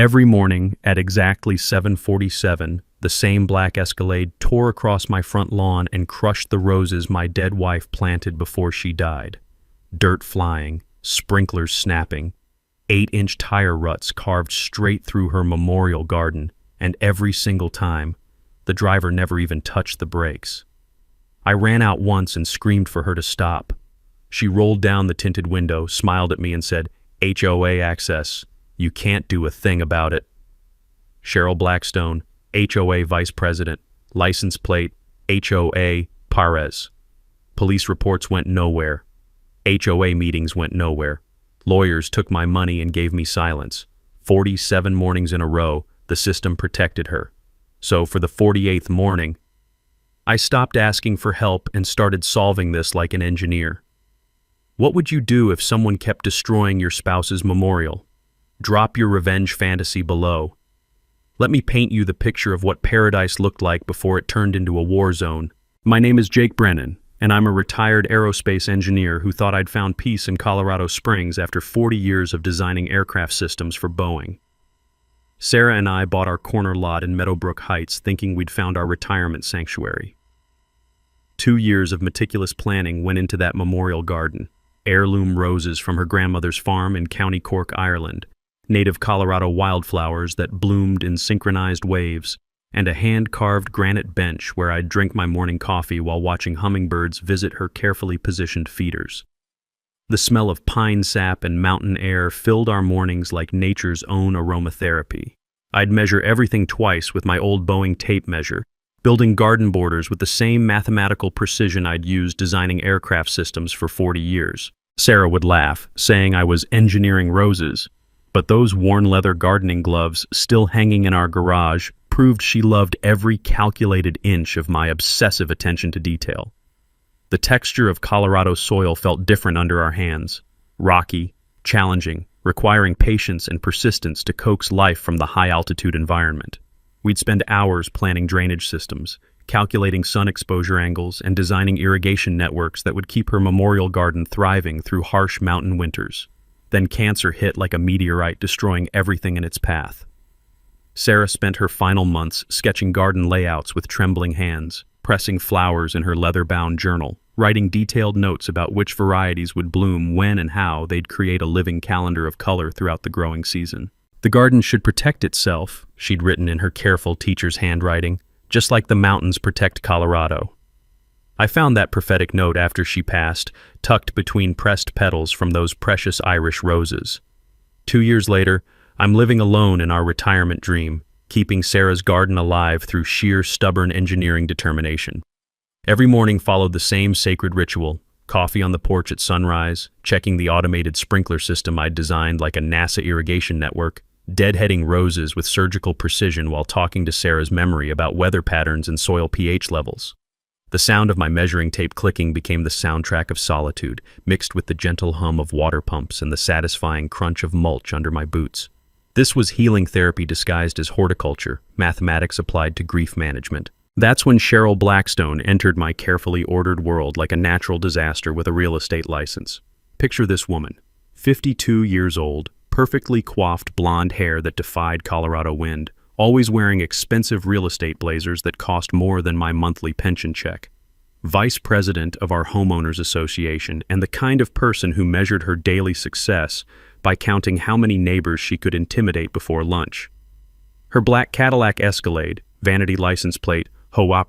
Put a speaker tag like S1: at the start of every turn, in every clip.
S1: Every morning at exactly 7:47, the same black Escalade tore across my front lawn and crushed the roses my dead wife planted before she died. Dirt flying, sprinklers snapping, 8-inch tire ruts carved straight through her memorial garden, and every single time, the driver never even touched the brakes. I ran out once and screamed for her to stop. She rolled down the tinted window, smiled at me and said, "HOA access. You can't do a thing about it." Cheryl Blackstone, HOA Vice President, license plate, HOA Parez. Police reports went nowhere. HOA meetings went nowhere. Lawyers took my money and gave me silence. 47 mornings in a row, the system protected her. So for the 48th morning, I stopped asking for help and started solving this like an engineer. What would you do if someone kept destroying your spouse's memorial? Drop your revenge fantasy below. Let me paint you the picture of what paradise looked like before it turned into a war zone. My name is Jake Brennan, and I'm a retired aerospace engineer who thought I'd found peace in Colorado Springs after 40 years of designing aircraft systems for Boeing. Sarah and I bought our corner lot in Meadowbrook Heights thinking we'd found our retirement sanctuary. 2 years of meticulous planning went into that memorial garden. Heirloom roses from her grandmother's farm in County Cork, Ireland, native Colorado wildflowers that bloomed in synchronized waves, and a hand-carved granite bench where I'd drink my morning coffee while watching hummingbirds visit her carefully positioned feeders. The smell of pine sap and mountain air filled our mornings like nature's own aromatherapy. I'd measure everything twice with my old Boeing tape measure, building garden borders with the same mathematical precision I'd used designing aircraft systems for 40 years. Sarah would laugh, saying I was engineering roses, but those worn leather gardening gloves still hanging in our garage proved she loved every calculated inch of my obsessive attention to detail. The texture of Colorado soil felt different under our hands, rocky, challenging, requiring patience and persistence to coax life from the high-altitude environment. We'd spend hours planning drainage systems, calculating sun exposure angles, and designing irrigation networks that would keep her memorial garden thriving through harsh mountain winters. Then cancer hit like a meteorite, destroying everything in its path. Sarah spent her final months sketching garden layouts with trembling hands, pressing flowers in her leather-bound journal, writing detailed notes about which varieties would bloom when and how they'd create a living calendar of color throughout the growing season. The garden should protect itself, she'd written in her careful teacher's handwriting, just like the mountains protect Colorado. I found that prophetic note after she passed, tucked between pressed petals from those precious Irish roses. 2 years later, I'm living alone in our retirement dream, keeping Sarah's garden alive through sheer stubborn engineering determination. Every morning followed the same sacred ritual: coffee on the porch at sunrise, checking the automated sprinkler system I'd designed like a NASA irrigation network, deadheading roses with surgical precision while talking to Sarah's memory about weather patterns and soil pH levels. The sound of my measuring tape clicking became the soundtrack of solitude, mixed with the gentle hum of water pumps and the satisfying crunch of mulch under my boots. This was healing therapy disguised as horticulture, mathematics applied to grief management. That's when Cheryl Blackstone entered my carefully ordered world like a natural disaster with a real estate license. Picture this woman, 52 years old, perfectly coiffed blonde hair that defied Colorado wind, always wearing expensive real estate blazers that cost more than my monthly pension check. Vice president of our homeowners association, and the kind of person who measured her daily success by counting how many neighbors she could intimidate before lunch. Her black Cadillac Escalade, vanity license plate HOA,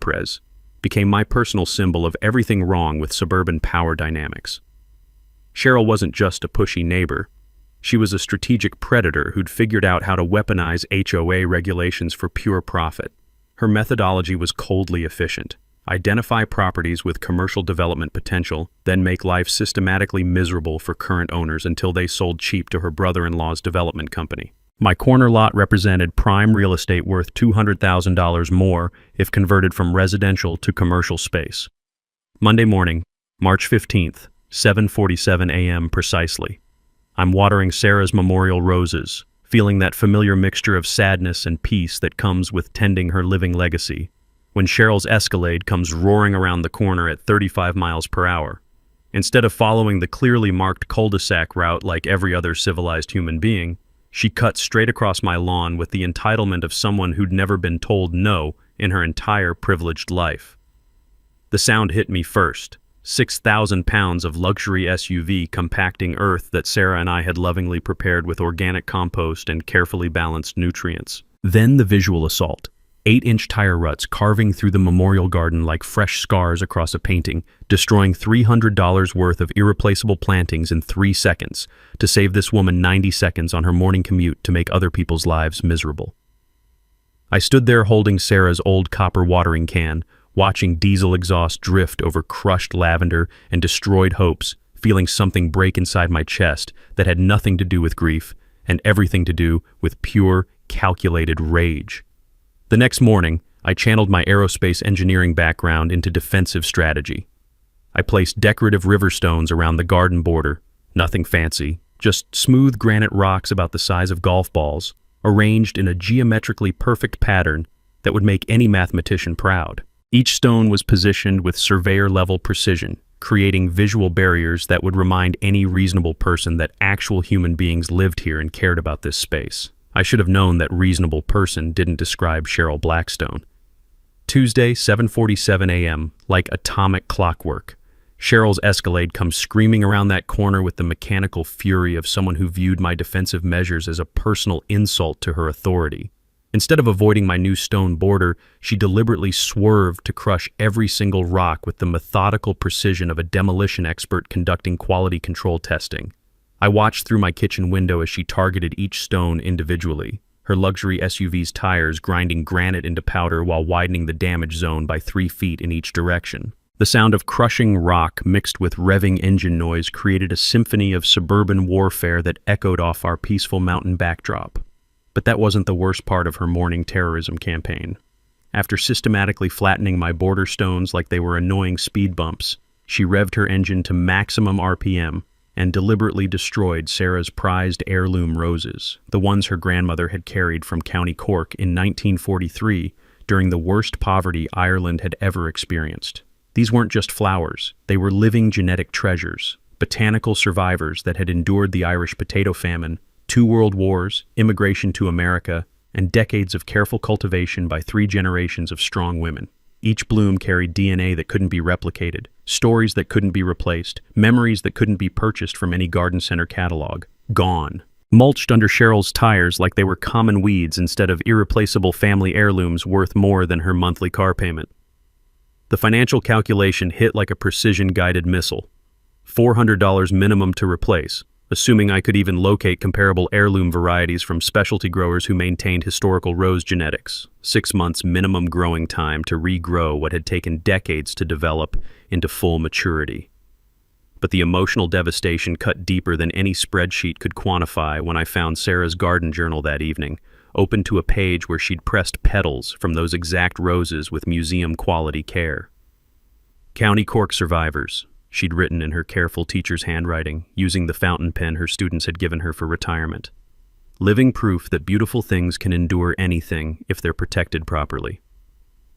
S1: became my personal symbol of everything wrong with suburban power dynamics. Cheryl wasn't just a pushy neighbor. She was a strategic predator who'd figured out how to weaponize HOA regulations for pure profit. Her methodology was coldly efficient. Identify properties with commercial development potential, then make life systematically miserable for current owners until they sold cheap to her brother-in-law's development company. My corner lot represented prime real estate worth $200,000 more if converted from residential to commercial space. Monday morning, March 15th, 7:47 a.m. precisely. I'm watering Sarah's memorial roses, feeling that familiar mixture of sadness and peace that comes with tending her living legacy, when Cheryl's Escalade comes roaring around the corner at 35 miles per hour. Instead of following the clearly marked cul-de-sac route like every other civilized human being, She cut straight across my lawn with the entitlement of someone who'd never been told no in her entire privileged life. The sound hit me first. 6,000 pounds of luxury SUV compacting earth that Sarah and I had lovingly prepared with organic compost and carefully balanced nutrients. Then the visual assault. 8-inch tire ruts carving through the memorial garden like fresh scars across a painting, destroying $300 worth of irreplaceable plantings in 3 seconds to save this woman 90 seconds on her morning commute to make other people's lives miserable. I stood there holding Sarah's old copper watering can, watching diesel exhaust drift over crushed lavender and destroyed hopes, feeling something break inside my chest that had nothing to do with grief and everything to do with pure, calculated rage. The next morning, I channeled my aerospace engineering background into defensive strategy. I placed decorative river stones around the garden border, nothing fancy, just smooth granite rocks about the size of golf balls, arranged in a geometrically perfect pattern that would make any mathematician proud. Each stone was positioned with surveyor-level precision, creating visual barriers that would remind any reasonable person that actual human beings lived here and cared about this space. I should have known that reasonable person didn't describe Cheryl Blackstone. Tuesday, 7:47 a.m., like atomic clockwork. Cheryl's Escalade comes screaming around that corner with the mechanical fury of someone who viewed my defensive measures as a personal insult to her authority. Instead of avoiding my new stone border, she deliberately swerved to crush every single rock with the methodical precision of a demolition expert conducting quality control testing. I watched through my kitchen window as she targeted each stone individually, her luxury SUV's tires grinding granite into powder while widening the damage zone by 3 feet in each direction. The sound of crushing rock mixed with revving engine noise created a symphony of suburban warfare that echoed off our peaceful mountain backdrop. But that wasn't the worst part of her morning terrorism campaign. After systematically flattening my border stones like they were annoying speed bumps, she revved her engine to maximum RPM and deliberately destroyed Sarah's prized heirloom roses, the ones her grandmother had carried from County Cork in 1943 during the worst poverty Ireland had ever experienced. These weren't just flowers, they were living genetic treasures, botanical survivors that had endured the Irish potato famine, 2 world wars, immigration to America, and decades of careful cultivation by 3 generations of strong women. Each bloom carried DNA that couldn't be replicated, stories that couldn't be replaced, memories that couldn't be purchased from any garden center catalog. Gone. Mulched under Cheryl's tires like they were common weeds instead of irreplaceable family heirlooms worth more than her monthly car payment. The financial calculation hit like a precision-guided missile. $400 minimum to replace, assuming I could even locate comparable heirloom varieties from specialty growers who maintained historical rose genetics. 6 months minimum growing time to regrow what had taken decades to develop into full maturity. But the emotional devastation cut deeper than any spreadsheet could quantify when I found Sarah's garden journal that evening, open to a page where she'd pressed petals from those exact roses with museum-quality care. County Cork survivors, she'd written in her careful teacher's handwriting, using the fountain pen her students had given her for retirement. Living proof that beautiful things can endure anything if they're protected properly.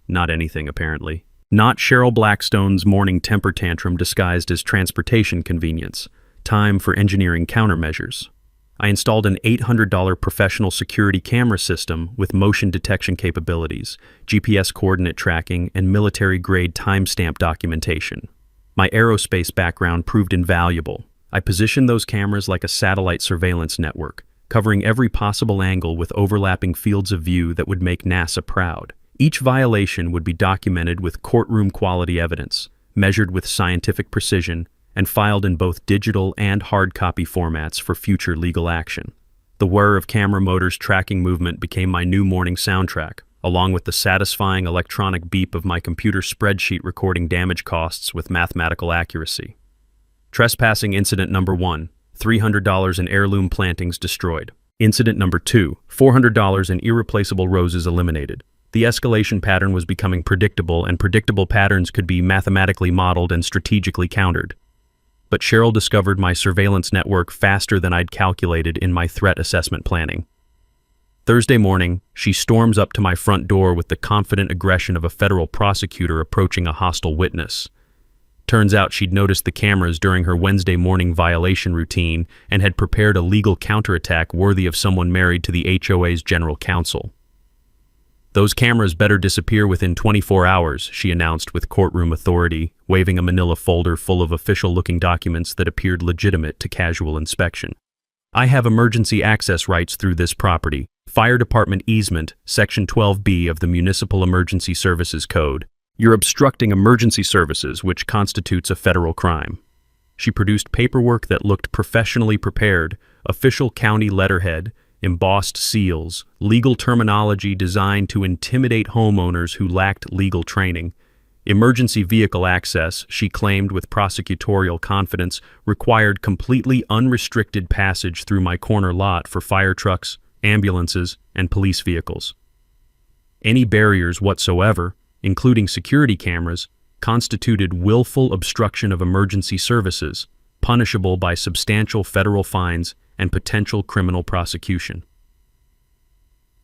S1: Not anything, apparently. Not Cheryl Blackstone's morning temper tantrum disguised as transportation convenience. Time for engineering countermeasures. I installed an $800 professional security camera system with motion detection capabilities, GPS coordinate tracking, and military-grade timestamp documentation. My aerospace background proved invaluable. I positioned those cameras like a satellite surveillance network, covering every possible angle with overlapping fields of view that would make NASA proud. Each violation would be documented with courtroom-quality evidence, measured with scientific precision, and filed in both digital and hard copy formats for future legal action. The whir of camera motors tracking movement became my new morning soundtrack, along with the satisfying electronic beep of my computer spreadsheet recording damage costs with mathematical accuracy. Trespassing incident number 1, $300 in heirloom plantings destroyed. Incident number 2, $400 in irreplaceable roses eliminated. The escalation pattern was becoming predictable, and predictable patterns could be mathematically modeled and strategically countered. But Cheryl discovered my surveillance network faster than I'd calculated in my threat assessment planning. Thursday morning, she storms up to my front door with the confident aggression of a federal prosecutor approaching a hostile witness. Turns out she'd noticed the cameras during her Wednesday morning violation routine and had prepared a legal counterattack worthy of someone married to the HOA's general counsel. "Those cameras better disappear within 24 hours, she announced with courtroom authority, waving a manila folder full of official-looking documents that appeared legitimate to casual inspection. "I have emergency access rights through this property. Fire Department easement, Section 12B of the Municipal Emergency Services Code. You're obstructing emergency services, which constitutes a federal crime." She produced paperwork that looked professionally prepared, official county letterhead, embossed seals, legal terminology designed to intimidate homeowners who lacked legal training. Emergency vehicle access, she claimed with prosecutorial confidence, required completely unrestricted passage through my corner lot for fire trucks, ambulances, and police vehicles. Any barriers whatsoever, including security cameras, constituted willful obstruction of emergency services, punishable by substantial federal fines and potential criminal prosecution.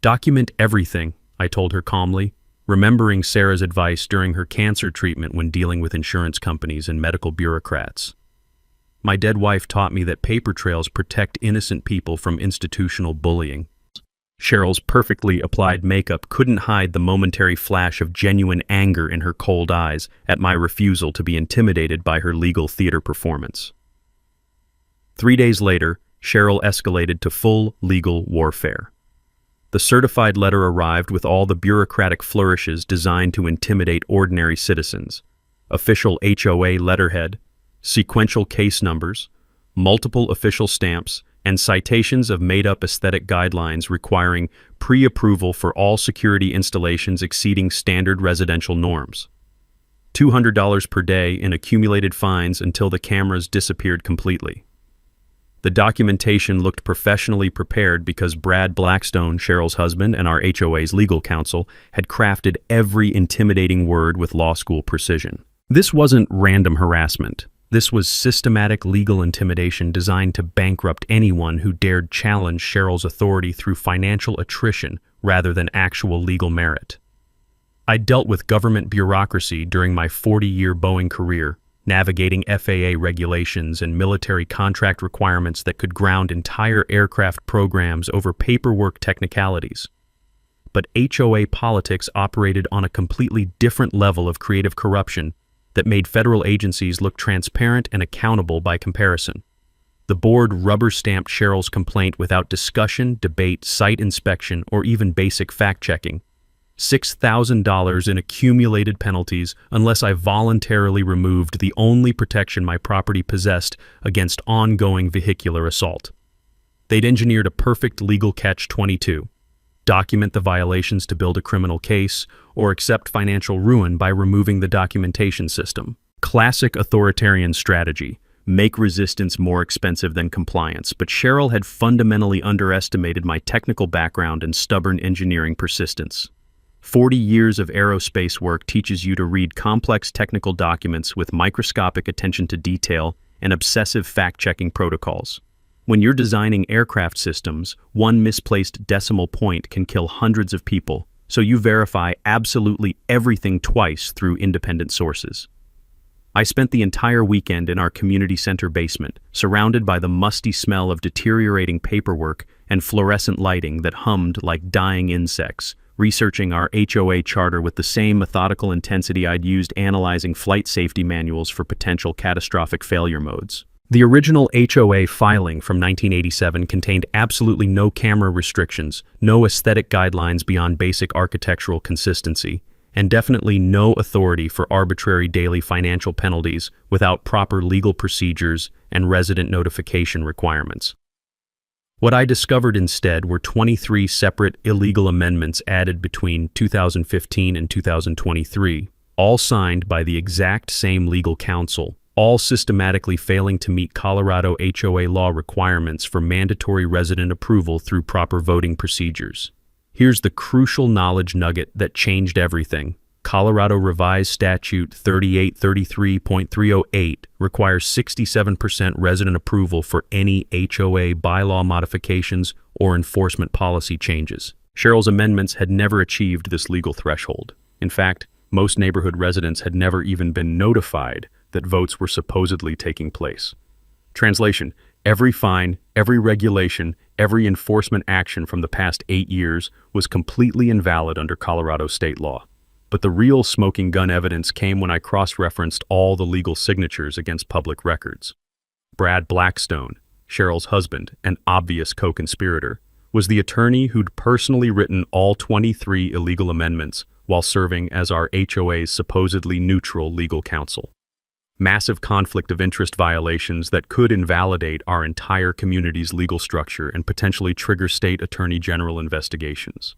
S1: "Document everything," I told her calmly, remembering Sarah's advice during her cancer treatment when dealing with insurance companies and medical bureaucrats. My dead wife taught me that paper trails protect innocent people from institutional bullying. Cheryl's perfectly applied makeup couldn't hide the momentary flash of genuine anger in her cold eyes at my refusal to be intimidated by her legal theater performance. 3 days later, Cheryl escalated to full legal warfare. The certified letter arrived with all the bureaucratic flourishes designed to intimidate ordinary citizens: official HOA letterhead, sequential case numbers, multiple official stamps, and citations of made-up aesthetic guidelines requiring pre-approval for all security installations exceeding standard residential norms. $200 per day in accumulated fines until the cameras disappeared completely. The documentation looked professionally prepared because Brad Blackstone, Cheryl's husband and our HOA's legal counsel, had crafted every intimidating word with law school precision. This wasn't random harassment. This was systematic legal intimidation designed to bankrupt anyone who dared challenge Cheryl's authority through financial attrition rather than actual legal merit. I dealt with government bureaucracy during my 40-year Boeing career, navigating FAA regulations and military contract requirements that could ground entire aircraft programs over paperwork technicalities. But HOA politics operated on a completely different level of creative corruption that made federal agencies look transparent and accountable by comparison. The board rubber-stamped Cheryl's complaint without discussion, debate, site inspection, or even basic fact-checking. $6,000 in accumulated penalties unless I voluntarily removed the only protection my property possessed against ongoing vehicular assault. They'd engineered a perfect legal catch-22. Document the violations to build a criminal case, or accept financial ruin by removing the documentation system. Classic authoritarian strategy. Make resistance more expensive than compliance, but Cheryl had fundamentally underestimated my technical background and stubborn engineering persistence. 40 years of aerospace work teaches you to read complex technical documents with microscopic attention to detail and obsessive fact-checking protocols. When you're designing aircraft systems, one misplaced decimal point can kill hundreds of people, so you verify absolutely everything twice through independent sources. I spent the entire weekend in our community center basement, surrounded by the musty smell of deteriorating paperwork and fluorescent lighting that hummed like dying insects, researching our HOA charter with the same methodical intensity I'd used analyzing flight safety manuals for potential catastrophic failure modes. The original HOA filing from 1987 contained absolutely no camera restrictions, no aesthetic guidelines beyond basic architectural consistency, and definitely no authority for arbitrary daily financial penalties without proper legal procedures and resident notification requirements. What I discovered instead were 23 separate illegal amendments added between 2015 and 2023, all signed by the exact same legal counsel, all systematically failing to meet Colorado HOA law requirements for mandatory resident approval through proper voting procedures. Here's the crucial knowledge nugget that changed everything. Colorado Revised Statute 3833.308 requires 67% resident approval for any HOA bylaw modifications or enforcement policy changes. Cheryl's amendments had never achieved this legal threshold. In fact, most neighborhood residents had never even been notified that votes were supposedly taking place. Translation: every fine, every regulation, every enforcement action from the past 8 years was completely invalid under Colorado state law. But the real smoking gun evidence came when I cross-referenced all the legal signatures against public records. Brad Blackstone, Cheryl's husband and obvious co-conspirator, was the attorney who'd personally written all 23 illegal amendments while serving as our HOA's supposedly neutral legal counsel. Massive conflict of interest violations that could invalidate our entire community's legal structure and potentially trigger state attorney general investigations.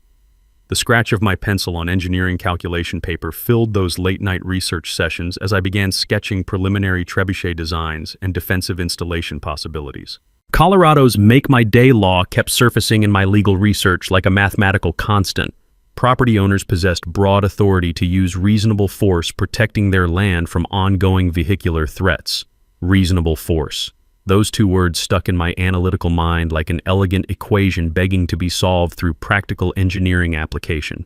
S1: The scratch of my pencil on engineering calculation paper filled those late-night research sessions as I began sketching preliminary trebuchet designs and defensive installation possibilities. Colorado's Make My Day law kept surfacing in my legal research like a mathematical constant. Property owners possessed broad authority to use reasonable force protecting their land from ongoing vehicular threats. Reasonable force. Those two words stuck in my analytical mind like an elegant equation begging to be solved through practical engineering application.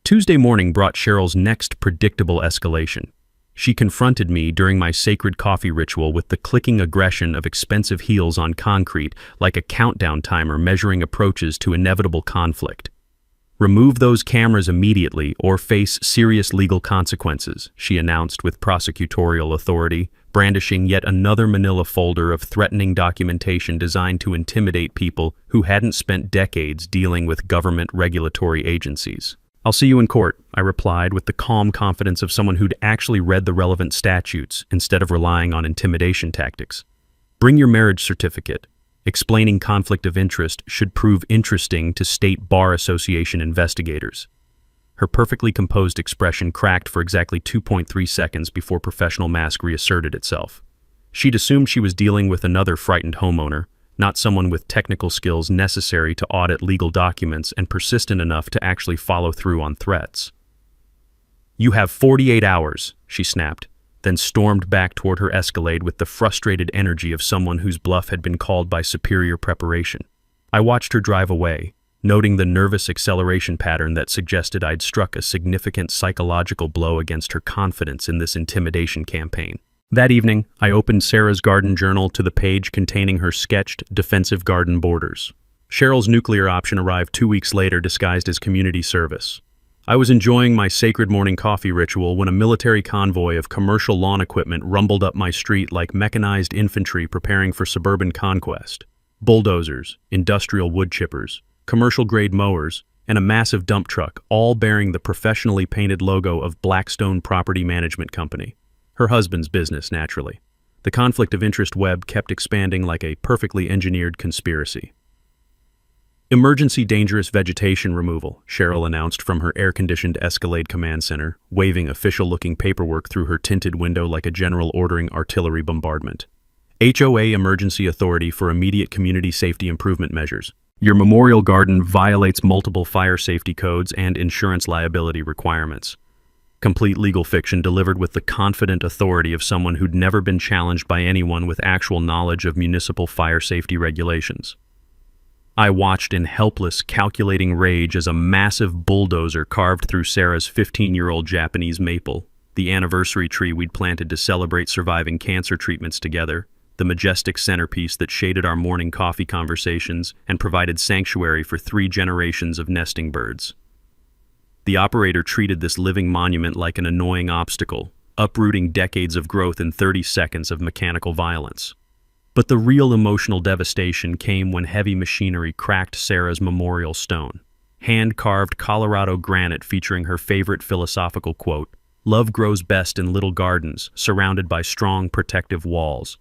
S1: Tuesday morning brought Cheryl's next predictable escalation. She confronted me during my sacred coffee ritual with the clicking aggression of expensive heels on concrete like a countdown timer measuring approaches to inevitable conflict. "Remove those cameras immediately or face serious legal consequences," she announced with prosecutorial authority, brandishing yet another manila folder of threatening documentation designed to intimidate people who hadn't spent decades dealing with government regulatory agencies. "I'll see you in court," I replied with the calm confidence of someone who'd actually read the relevant statutes instead of relying on intimidation tactics. "Bring your marriage certificate. Explaining conflict of interest should prove interesting to State Bar Association investigators." Her perfectly composed expression cracked for exactly 2.3 seconds before professional mask reasserted itself. She'd assumed she was dealing with another frightened homeowner, not someone with technical skills necessary to audit legal documents and persistent enough to actually follow through on threats. "You have 48 hours, she snapped, then stormed back toward her Escalade with the frustrated energy of someone whose bluff had been called by superior preparation. I watched her drive away, noting the nervous acceleration pattern that suggested I'd struck a significant psychological blow against her confidence in this intimidation campaign. That evening, I opened Sarah's garden journal to the page containing her sketched defensive garden borders. Cheryl's nuclear option arrived 2 weeks later disguised as community service. I was enjoying my sacred morning coffee ritual when a military convoy of commercial lawn equipment rumbled up my street like mechanized infantry preparing for suburban conquest. Bulldozers, industrial wood chippers, commercial-grade mowers, and a massive dump truck, all bearing the professionally painted logo of Blackstone Property Management Company. Her husband's business, naturally. The conflict of interest web kept expanding like a perfectly engineered conspiracy. "Emergency dangerous vegetation removal," Cheryl announced from her air-conditioned Escalade command center, waving official-looking paperwork through her tinted window like a general ordering artillery bombardment. "HOA emergency authority for immediate community safety improvement measures. Your memorial garden violates multiple fire safety codes and insurance liability requirements." Complete legal fiction delivered with the confident authority of someone who'd never been challenged by anyone with actual knowledge of municipal fire safety regulations. I watched in helpless, calculating rage as a massive bulldozer carved through Sarah's 15-year-old Japanese maple, the anniversary tree we'd planted to celebrate surviving cancer treatments together, the majestic centerpiece that shaded our morning coffee conversations and provided sanctuary for 3 generations of nesting birds. The operator treated this living monument like an annoying obstacle, uprooting decades of growth in 30 seconds of mechanical violence. But the real emotional devastation came when heavy machinery cracked Sarah's memorial stone. Hand-carved Colorado granite featuring her favorite philosophical quote, "Love grows best in little gardens, surrounded by strong protective walls."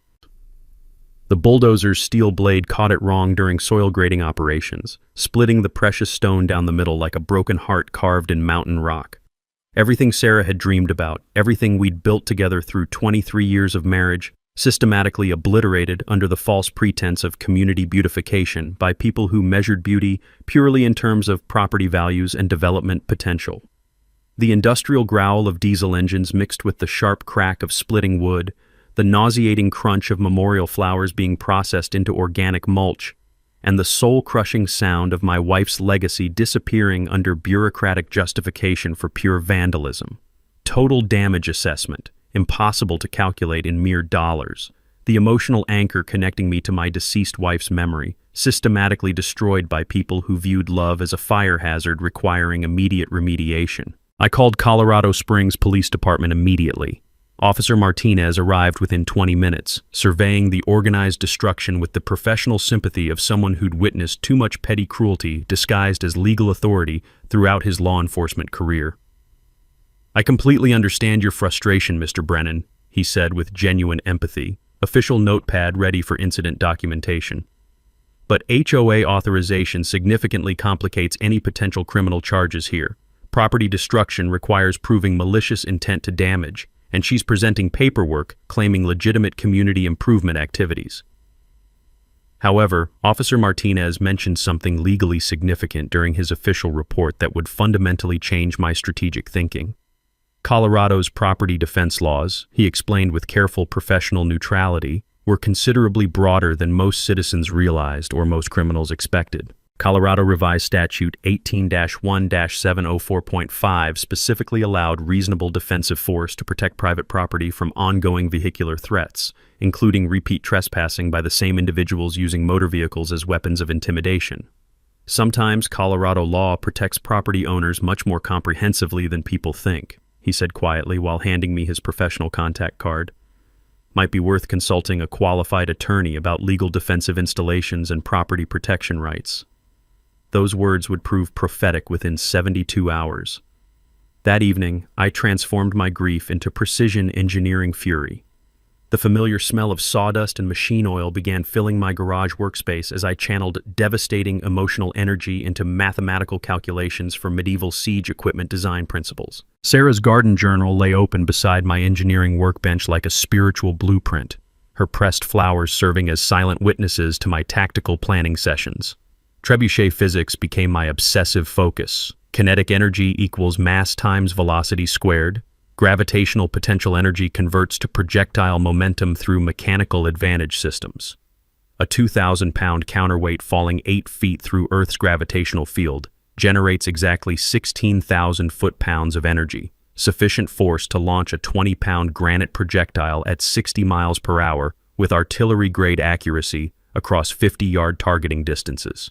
S1: The bulldozer's steel blade caught it wrong during soil grading operations, splitting the precious stone down the middle like a broken heart carved in mountain rock. Everything Sarah had dreamed about, everything we'd built together through 23 years of marriage, systematically obliterated under the false pretense of community beautification by people who measured beauty purely in terms of property values and development potential. The industrial growl of diesel engines mixed with the sharp crack of splitting wood, the nauseating crunch of memorial flowers being processed into organic mulch, and the soul-crushing sound of my wife's legacy disappearing under bureaucratic justification for pure vandalism. Total damage assessment, impossible to calculate in mere dollars. The emotional anchor connecting me to my deceased wife's memory, systematically destroyed by people who viewed love as a fire hazard requiring immediate remediation. I called Colorado Springs Police Department immediately. Officer Martinez arrived within 20 minutes, surveying the organized destruction with the professional sympathy of someone who'd witnessed too much petty cruelty disguised as legal authority throughout his law enforcement career. "I completely understand your frustration, Mr. Brennan," he said with genuine empathy, official notepad ready for incident documentation. "But HOA authorization significantly complicates any potential criminal charges here. Property destruction requires proving malicious intent to damage, and she's presenting paperwork claiming legitimate community improvement activities." However, Officer Martinez mentioned something legally significant during his official report that would fundamentally change my strategic thinking. Colorado's property defense laws, he explained with careful professional neutrality, were considerably broader than most citizens realized or most criminals expected. Colorado Revised Statute 18-1-704.5 specifically allowed reasonable defensive force to protect private property from ongoing vehicular threats, including repeat trespassing by the same individuals using motor vehicles as weapons of intimidation. "Sometimes Colorado law protects property owners much more comprehensively than people think," he said quietly while handing me his professional contact card. "Might be worth consulting a qualified attorney about legal defensive installations and property protection rights." Those words would prove prophetic within 72 hours. That evening, I transformed my grief into precision engineering fury. The familiar smell of sawdust and machine oil began filling my garage workspace as I channeled devastating emotional energy into mathematical calculations for medieval siege equipment design principles. Sarah's garden journal lay open beside my engineering workbench like a spiritual blueprint, her pressed flowers serving as silent witnesses to my tactical planning sessions. Trebuchet physics became my obsessive focus. Kinetic energy equals mass times velocity squared. Gravitational potential energy converts to projectile momentum through mechanical advantage systems. A 2,000-pound counterweight falling 8 feet through Earth's gravitational field generates exactly 16,000 foot-pounds of energy, sufficient force to launch a 20-pound granite projectile at 60 miles per hour with artillery-grade accuracy across 50-yard targeting distances.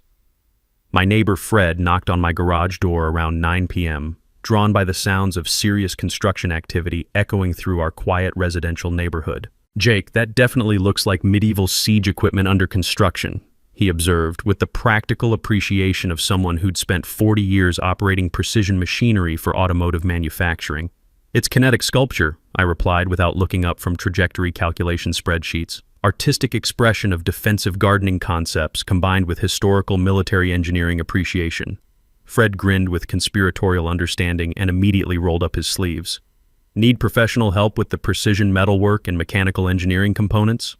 S1: My neighbor Fred knocked on my garage door around 9 p.m., drawn by the sounds of serious construction activity echoing through our quiet residential neighborhood. "Jake, that definitely looks like medieval siege equipment under construction," he observed, with the practical appreciation of someone who'd spent 40 years operating precision machinery for automotive manufacturing. "It's kinetic sculpture," I replied without looking up from trajectory calculation spreadsheets. "Artistic expression of defensive gardening concepts combined with historical military engineering appreciation." Fred grinned with conspiratorial understanding and immediately rolled up his sleeves. "Need professional help with the precision metalwork and mechanical engineering components?"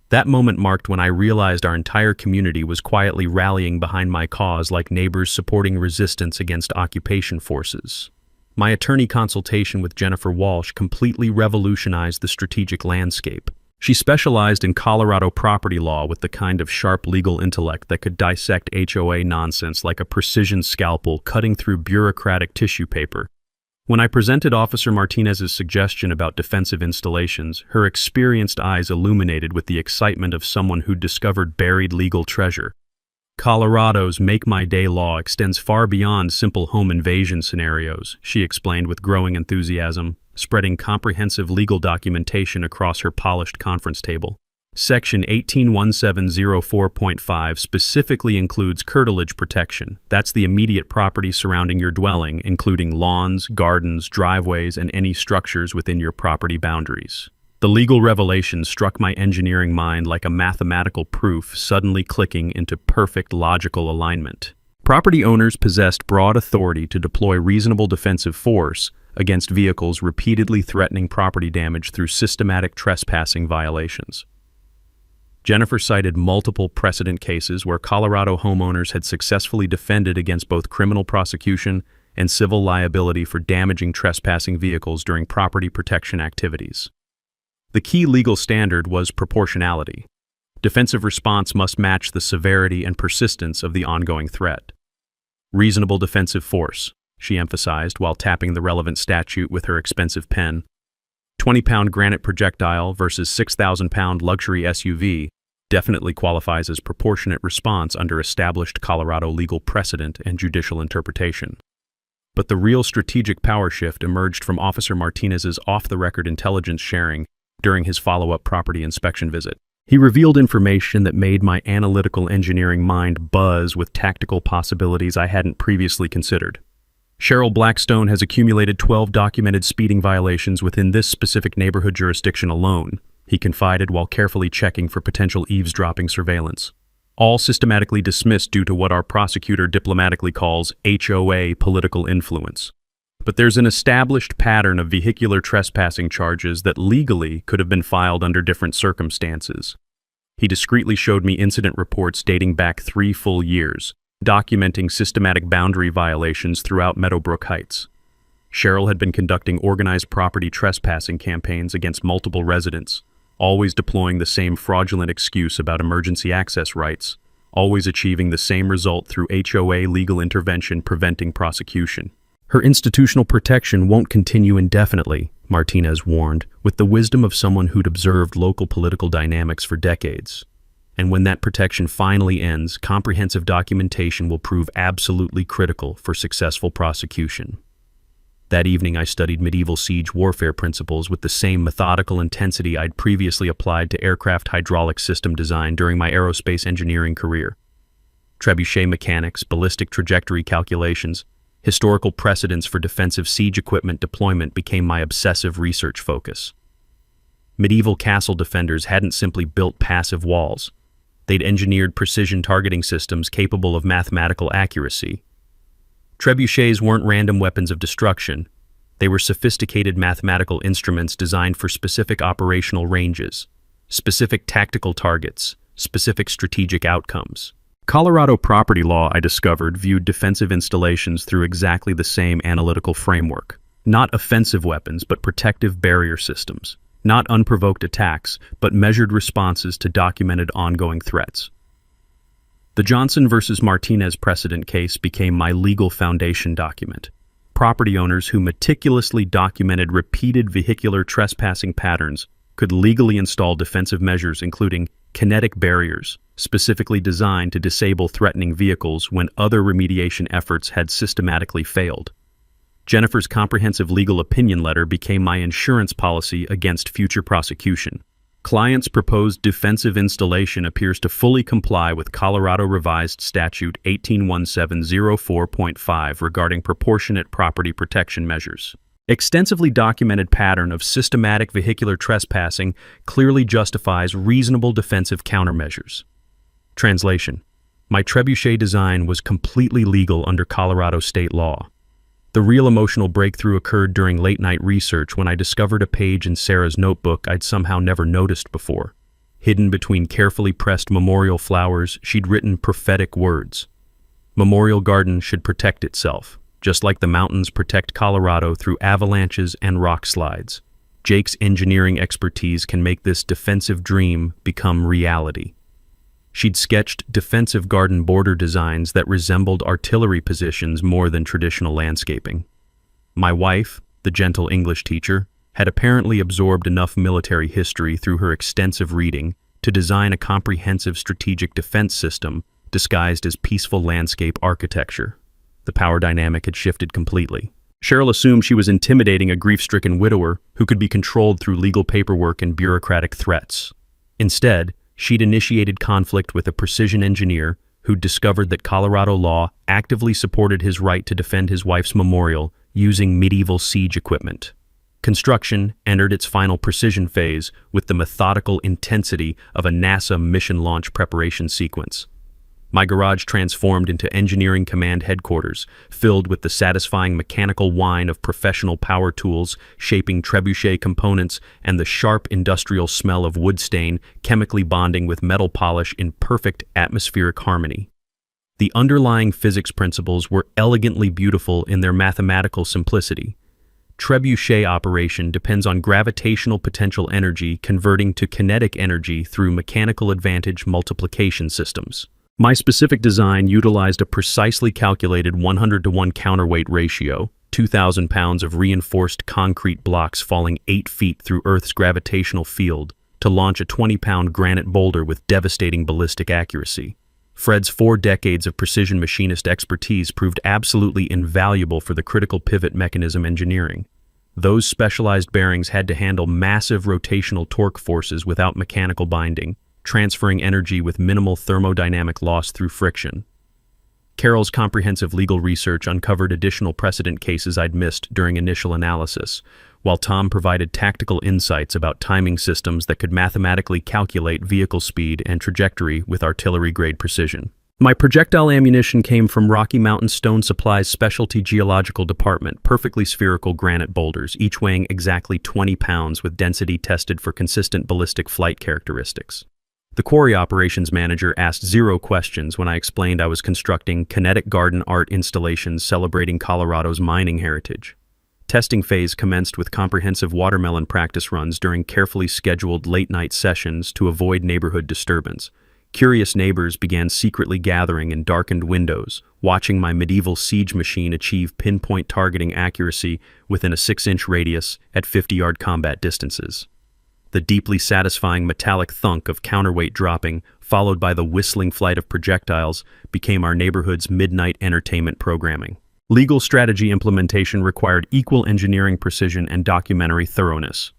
S1: That moment marked when I realized our entire community was quietly rallying behind my cause like neighbors supporting resistance against occupation forces. My attorney consultation with Jennifer Walsh completely revolutionized the strategic landscape. She specialized in Colorado property law with the kind of sharp legal intellect that could dissect HOA nonsense like a precision scalpel cutting through bureaucratic tissue paper. When I presented Officer Martinez's suggestion about defensive installations, her experienced eyes illuminated with the excitement of someone who'd discovered buried legal treasure. "Colorado's Make My Day law extends far beyond simple home invasion scenarios," she explained with growing enthusiasm, spreading comprehensive legal documentation across her polished conference table. Section 18-1704.5 specifically includes curtilage protection. That's the immediate property surrounding your dwelling, including lawns, gardens, driveways, and any structures within your property boundaries. The legal revelation struck my engineering mind like a mathematical proof suddenly clicking into perfect logical alignment. Property owners possessed broad authority to deploy reasonable defensive force against vehicles repeatedly threatening property damage through systematic trespassing violations. Jennifer cited multiple precedent cases where Colorado homeowners had successfully defended against both criminal prosecution and civil liability for damaging trespassing vehicles during property protection activities. The key legal standard was proportionality. Defensive response must match the severity and persistence of the ongoing threat. Reasonable defensive force, she emphasized while tapping the relevant statute with her expensive pen. 20-pound granite projectile versus 6,000-pound luxury SUV definitely qualifies as proportionate response under established Colorado legal precedent and judicial interpretation. But the real strategic power shift emerged from Officer Martinez's off-the-record intelligence sharing during his follow-up property inspection visit. He revealed information that made my analytical engineering mind buzz with tactical possibilities I hadn't previously considered. Cheryl Blackstone has accumulated 12 documented speeding violations within this specific neighborhood jurisdiction alone, he confided while carefully checking for potential eavesdropping surveillance. All systematically dismissed due to what our prosecutor diplomatically calls HOA political influence. But there's an established pattern of vehicular trespassing charges that legally could have been filed under different circumstances. He discreetly showed me incident reports dating back 3 full years, documenting systematic boundary violations throughout Meadowbrook Heights. Cheryl had been conducting organized property trespassing campaigns against multiple residents, always deploying the same fraudulent excuse about emergency access rights, always achieving the same result through HOA legal intervention preventing prosecution. Her institutional protection won't continue indefinitely, Martinez warned, with the wisdom of someone who'd observed local political dynamics for decades. And when that protection finally ends, comprehensive documentation will prove absolutely critical for successful prosecution. That evening, I studied medieval siege warfare principles with the same methodical intensity I'd previously applied to aircraft hydraulic system design during my aerospace engineering career. Trebuchet mechanics, ballistic trajectory calculations, historical precedents for defensive siege equipment deployment became my obsessive research focus. Medieval castle defenders hadn't simply built passive walls. They'd engineered precision targeting systems capable of mathematical accuracy. Trebuchets weren't random weapons of destruction. They were sophisticated mathematical instruments designed for specific operational ranges, specific tactical targets, specific strategic outcomes. Colorado property law, I discovered, viewed defensive installations through exactly the same analytical framework. Not offensive weapons, but protective barrier systems. Not unprovoked attacks, but measured responses to documented ongoing threats. The Johnson versus Martinez precedent case became my legal foundation document. Property owners who meticulously documented repeated vehicular trespassing patterns could legally install defensive measures including kinetic barriers, specifically designed to disable threatening vehicles when other remediation efforts had systematically failed. Jennifer's comprehensive legal opinion letter became my insurance policy against future prosecution. Client's proposed defensive installation appears to fully comply with Colorado Revised Statute 181704.5 regarding proportionate property protection measures. Extensively documented pattern of systematic vehicular trespassing clearly justifies reasonable defensive countermeasures. Translation: my trebuchet design was completely legal under Colorado state law. The real emotional breakthrough occurred during late-night research when I discovered a page in Sarah's notebook I'd somehow never noticed before. Hidden between carefully pressed memorial flowers, she'd written prophetic words. Memorial Garden should protect itself, just like the mountains protect Colorado through avalanches and rock slides. Jake's engineering expertise can make this defensive dream become reality. She'd sketched defensive garden border designs that resembled artillery positions more than traditional landscaping. My wife, the gentle English teacher, had apparently absorbed enough military history through her extensive reading to design a comprehensive strategic defense system disguised as peaceful landscape architecture. The power dynamic had shifted completely. Cheryl assumed she was intimidating a grief-stricken widower who could be controlled through legal paperwork and bureaucratic threats. Instead, she'd initiated conflict with a precision engineer who'd discovered that Colorado law actively supported his right to defend his wife's memorial using medieval siege equipment. Construction entered its final precision phase with the methodical intensity of a NASA mission launch preparation sequence. My garage transformed into engineering command headquarters, filled with the satisfying mechanical whine of professional power tools shaping trebuchet components and the sharp industrial smell of wood stain chemically bonding with metal polish in perfect atmospheric harmony. The underlying physics principles were elegantly beautiful in their mathematical simplicity. Trebuchet operation depends on gravitational potential energy converting to kinetic energy through mechanical advantage multiplication systems. My specific design utilized a precisely calculated 100-to-1 counterweight ratio, 2,000 pounds of reinforced concrete blocks falling 8 feet through Earth's gravitational field to launch a 20-pound granite boulder with devastating ballistic accuracy. Fred's 4 decades of precision machinist expertise proved absolutely invaluable for the critical pivot mechanism engineering. Those specialized bearings had to handle massive rotational torque forces without mechanical binding, transferring energy with minimal thermodynamic loss through friction. Carol's comprehensive legal research uncovered additional precedent cases I'd missed during initial analysis, while Tom provided tactical insights about timing systems that could mathematically calculate vehicle speed and trajectory with artillery-grade precision. My projectile ammunition came from Rocky Mountain Stone Supply's Specialty Geological Department, perfectly spherical granite boulders, each weighing exactly 20 pounds with density tested for consistent ballistic flight characteristics. The quarry operations manager asked 0 questions when I explained I was constructing kinetic garden art installations celebrating Colorado's mining heritage. Testing phase commenced with comprehensive watermelon practice runs during carefully scheduled late-night sessions to avoid neighborhood disturbance. Curious neighbors began secretly gathering in darkened windows, watching my medieval siege machine achieve pinpoint targeting accuracy within a 6-inch radius at 50-yard combat distances. The deeply satisfying metallic thunk of counterweight dropping, followed by the whistling flight of projectiles, became our neighborhood's midnight entertainment programming. Legal strategy implementation required equal engineering precision and documentary thoroughness.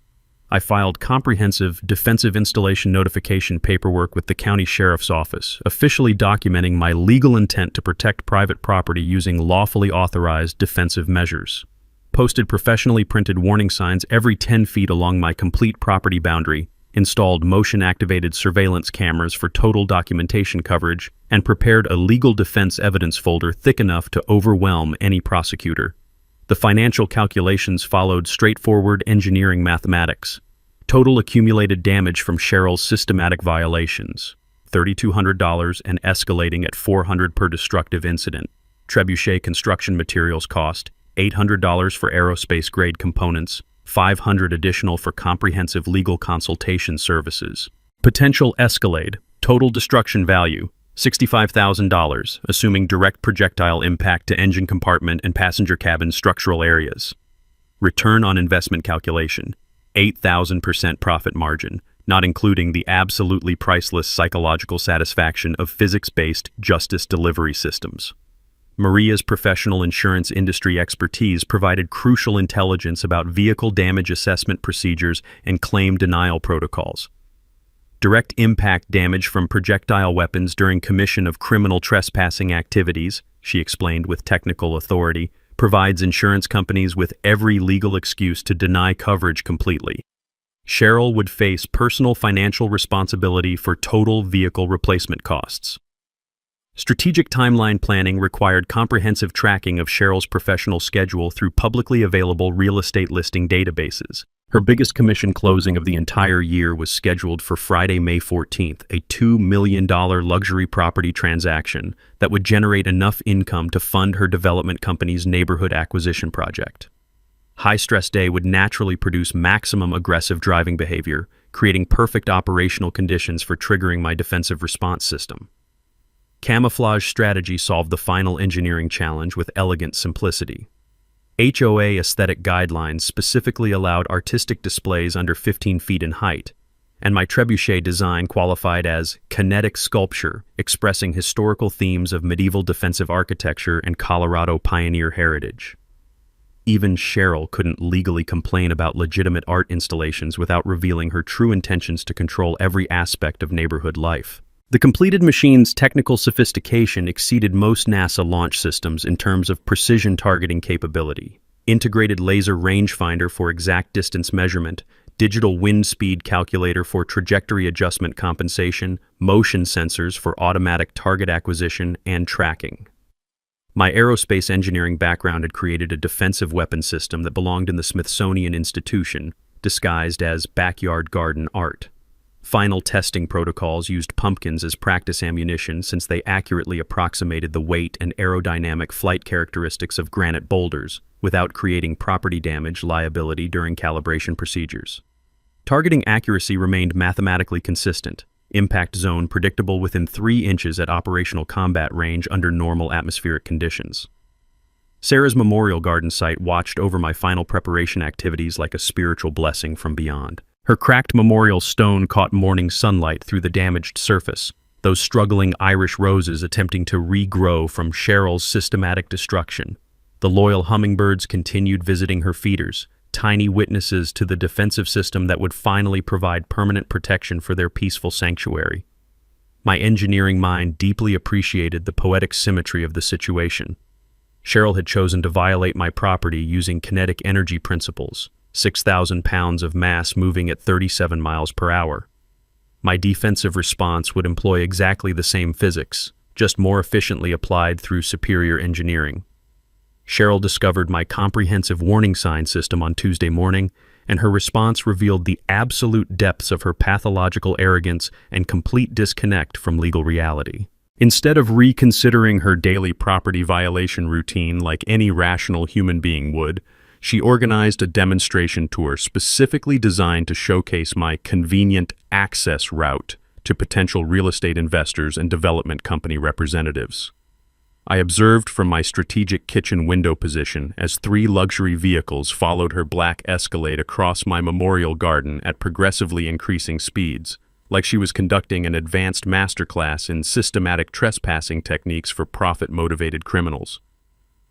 S1: I filed comprehensive defensive installation notification paperwork with the county sheriff's office, officially documenting my legal intent to protect private property using lawfully authorized defensive measures. Posted professionally printed warning signs every 10 feet along my complete property boundary, installed motion-activated surveillance cameras for total documentation coverage, and prepared a legal defense evidence folder thick enough to overwhelm any prosecutor. The financial calculations followed straightforward engineering mathematics. Total accumulated damage from Cheryl's systematic violations, $3,200 and escalating at $400 per destructive incident. Trebuchet construction materials cost, $800 for aerospace-grade components, $500 additional for comprehensive legal consultation services. Potential Escalade, total destruction value, $65,000, assuming direct projectile impact to engine compartment and passenger cabin structural areas. Return on investment calculation, 8,000% profit margin, not including the absolutely priceless psychological satisfaction of physics-based justice delivery systems. Maria's professional insurance industry expertise provided crucial intelligence about vehicle damage assessment procedures and claim denial protocols. Direct impact damage from projectile weapons during commission of criminal trespassing activities, she explained with technical authority, provides insurance companies with every legal excuse to deny coverage completely. Cheryl would face personal financial responsibility for total vehicle replacement costs. Strategic timeline planning required comprehensive tracking of Cheryl's professional schedule through publicly available real estate listing databases. Her biggest commission closing of the entire year was scheduled for Friday, May 14th, a $2 million luxury property transaction that would generate enough income to fund her development company's neighborhood acquisition project. High-stress day would naturally produce maximum aggressive driving behavior, creating perfect operational conditions for triggering my defensive response system. Camouflage strategy solved the final engineering challenge with elegant simplicity. HOA aesthetic guidelines specifically allowed artistic displays under 15 feet in height, and my trebuchet design qualified as kinetic sculpture, expressing historical themes of medieval defensive architecture and Colorado pioneer heritage. Even Cheryl couldn't legally complain about legitimate art installations without revealing her true intentions to control every aspect of neighborhood life. The completed machine's technical sophistication exceeded most NASA launch systems in terms of precision targeting capability. Integrated laser rangefinder for exact distance measurement, digital wind speed calculator for trajectory adjustment compensation, motion sensors for automatic target acquisition and tracking. My aerospace engineering background had created a defensive weapon system that belonged in the Smithsonian Institution, disguised as backyard garden art. Final testing protocols used pumpkins as practice ammunition since they accurately approximated the weight and aerodynamic flight characteristics of granite boulders without creating property damage liability during calibration procedures. Targeting accuracy remained mathematically consistent, impact zone predictable within 3 inches at operational combat range under normal atmospheric conditions. Sarah's memorial garden site watched over my final preparation activities like a spiritual blessing from beyond. Her cracked memorial stone caught morning sunlight through the damaged surface, those struggling Irish roses attempting to regrow from Cheryl's systematic destruction. The loyal hummingbirds continued visiting her feeders, tiny witnesses to the defensive system that would finally provide permanent protection for their peaceful sanctuary. My engineering mind deeply appreciated the poetic symmetry of the situation. Cheryl had chosen to violate my property using kinetic energy principles, 6,000 pounds of mass moving at 37 miles per hour. My defensive response would employ exactly the same physics, just more efficiently applied through superior engineering. Cheryl discovered my comprehensive warning sign system on Tuesday morning, and her response revealed the absolute depths of her pathological arrogance and complete disconnect from legal reality. Instead of reconsidering her daily property violation routine like any rational human being would, she organized a demonstration tour specifically designed to showcase my convenient access route to potential real estate investors and development company representatives. I observed from my strategic kitchen window position as 3 luxury vehicles followed her black Escalade across my memorial garden at progressively increasing speeds, like she was conducting an advanced masterclass in systematic trespassing techniques for profit-motivated criminals.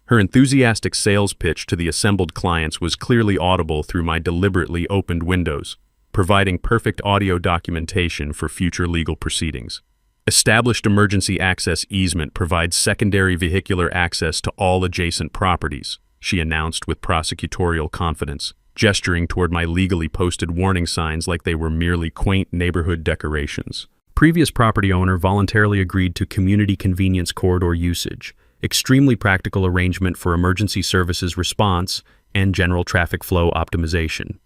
S1: Her enthusiastic sales pitch to the assembled clients was clearly audible through my deliberately opened windows, providing perfect audio documentation for future legal proceedings. Established emergency access easement provides secondary vehicular access to all adjacent properties, she announced with prosecutorial confidence, gesturing toward my legally posted warning signs like they were merely quaint neighborhood decorations. Previous property owner voluntarily agreed to community convenience corridor usage, extremely practical arrangement for emergency services response, and general traffic flow optimization.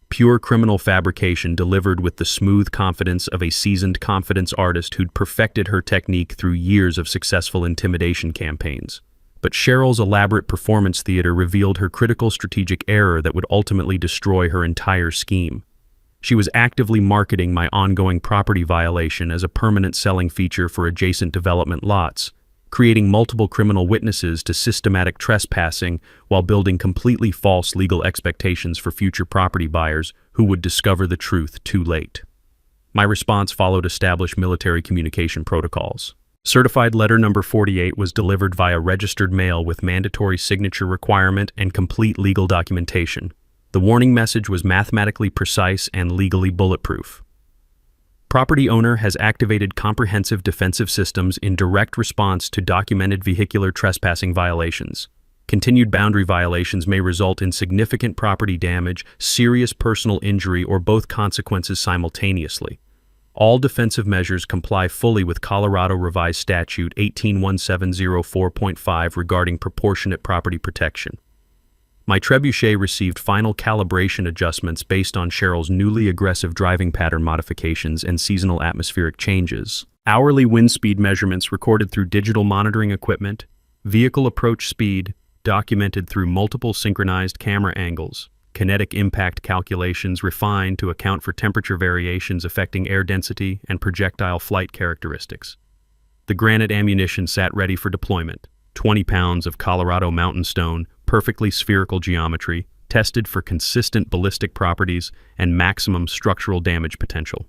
S1: Pure criminal fabrication delivered with the smooth confidence of a seasoned confidence artist who'd perfected her technique through years of successful intimidation campaigns. But Cheryl's elaborate performance theater revealed her critical strategic error that would ultimately destroy her entire scheme. She was actively marketing my ongoing property violation as a permanent selling feature for adjacent development lots, creating multiple criminal witnesses to systematic trespassing while building completely false legal expectations for future property buyers who would discover the truth too late. My response followed established military communication protocols. Certified letter number 48 was delivered via registered mail with mandatory signature requirement and complete legal documentation. The warning message was mathematically precise and legally bulletproof. Property owner has activated comprehensive defensive systems in direct response to documented vehicular trespassing violations. Continued boundary violations may result in significant property damage, serious personal injury, or both consequences simultaneously. All defensive measures comply fully with Colorado Revised Statute 181704.5 regarding proportionate property protection. My trebuchet received final calibration adjustments based on Cheryl's newly aggressive driving pattern modifications and seasonal atmospheric changes. Hourly wind speed measurements recorded through digital monitoring equipment, vehicle approach speed documented through multiple synchronized camera angles, kinetic impact calculations refined to account for temperature variations affecting air density and projectile flight characteristics. The granite ammunition sat ready for deployment, 20 pounds of Colorado mountain stone, perfectly spherical geometry, tested for consistent ballistic properties and maximum structural damage potential.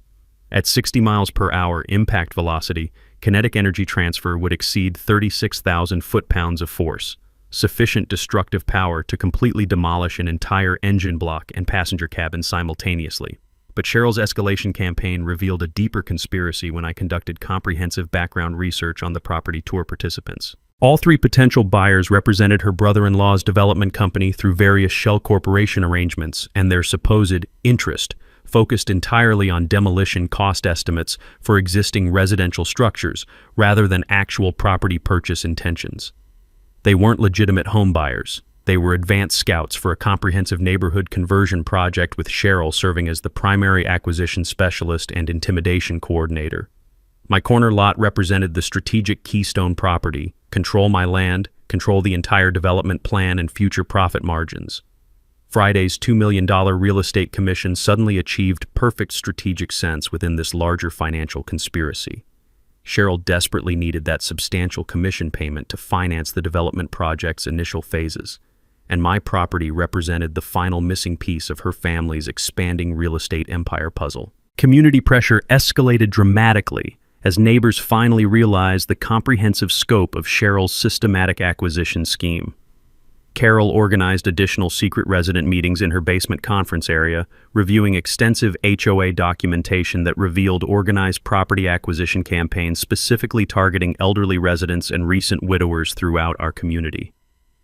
S1: At 60 miles per hour impact velocity, kinetic energy transfer would exceed 36,000 foot-pounds of force, sufficient destructive power to completely demolish an entire engine block and passenger cabin simultaneously. But Cheryl's escalation campaign revealed a deeper conspiracy when I conducted comprehensive background research on the property tour participants. All 3 potential buyers represented her brother-in-law's development company through various shell corporation arrangements, and their supposed interest focused entirely on demolition cost estimates for existing residential structures rather than actual property purchase intentions. They weren't legitimate home buyers. They were advanced scouts for a comprehensive neighborhood conversion project with Cheryl serving as the primary acquisition specialist and intimidation coordinator. My corner lot represented the strategic keystone property, control my land, control the entire development plan and future profit margins. Friday's $2 million real estate commission suddenly achieved perfect strategic sense within this larger financial conspiracy. Cheryl desperately needed that substantial commission payment to finance the development project's initial phases, and my property represented the final missing piece of her family's expanding real estate empire puzzle. Community pressure escalated dramatically as neighbors finally realized the comprehensive scope of Cheryl's systematic acquisition scheme. Carol organized additional secret resident meetings in her basement conference area, reviewing extensive HOA documentation that revealed organized property acquisition campaigns specifically targeting elderly residents and recent widowers throughout our community.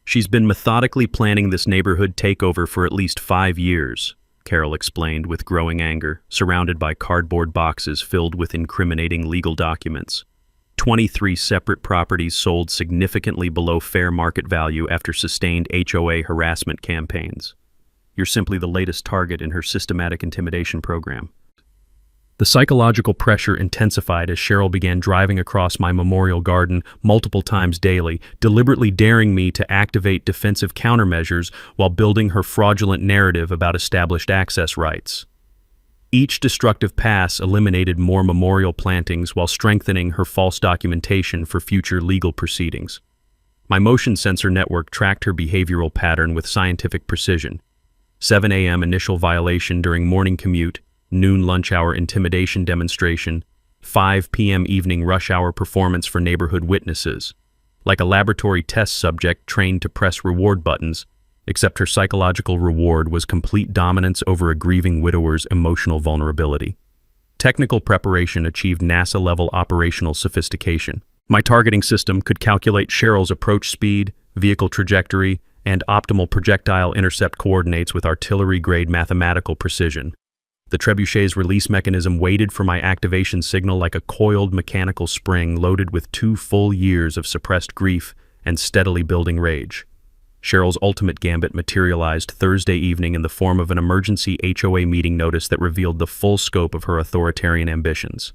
S1: She's been methodically planning this neighborhood takeover for at least 5 years, Carol explained with growing anger, surrounded by cardboard boxes filled with incriminating legal documents. 23 separate properties sold significantly below fair market value after sustained HOA harassment campaigns. You're simply the latest target in her systematic intimidation program. The psychological pressure intensified as Cheryl began driving across my memorial garden multiple times daily, deliberately daring me to activate defensive countermeasures while building her fraudulent narrative about established access rights. Each destructive pass eliminated more memorial plantings while strengthening her false documentation for future legal proceedings. My motion sensor network tracked her behavioral pattern with scientific precision. 7 a.m. initial violation during morning commute, noon lunch hour intimidation demonstration, 5 p.m. evening rush hour performance for neighborhood witnesses. Like a laboratory test subject trained to press reward buttons, except her psychological reward was complete dominance over a grieving widower's emotional vulnerability. Technical preparation achieved NASA-level operational sophistication. My targeting system could calculate Cheryl's approach speed, vehicle trajectory, and optimal projectile intercept coordinates with artillery-grade mathematical precision. The trebuchet's release mechanism waited for my activation signal like a coiled mechanical spring loaded with 2 full years of suppressed grief and steadily building rage. Cheryl's ultimate gambit materialized Thursday evening in the form of an emergency HOA meeting notice that revealed the full scope of her authoritarian ambitions.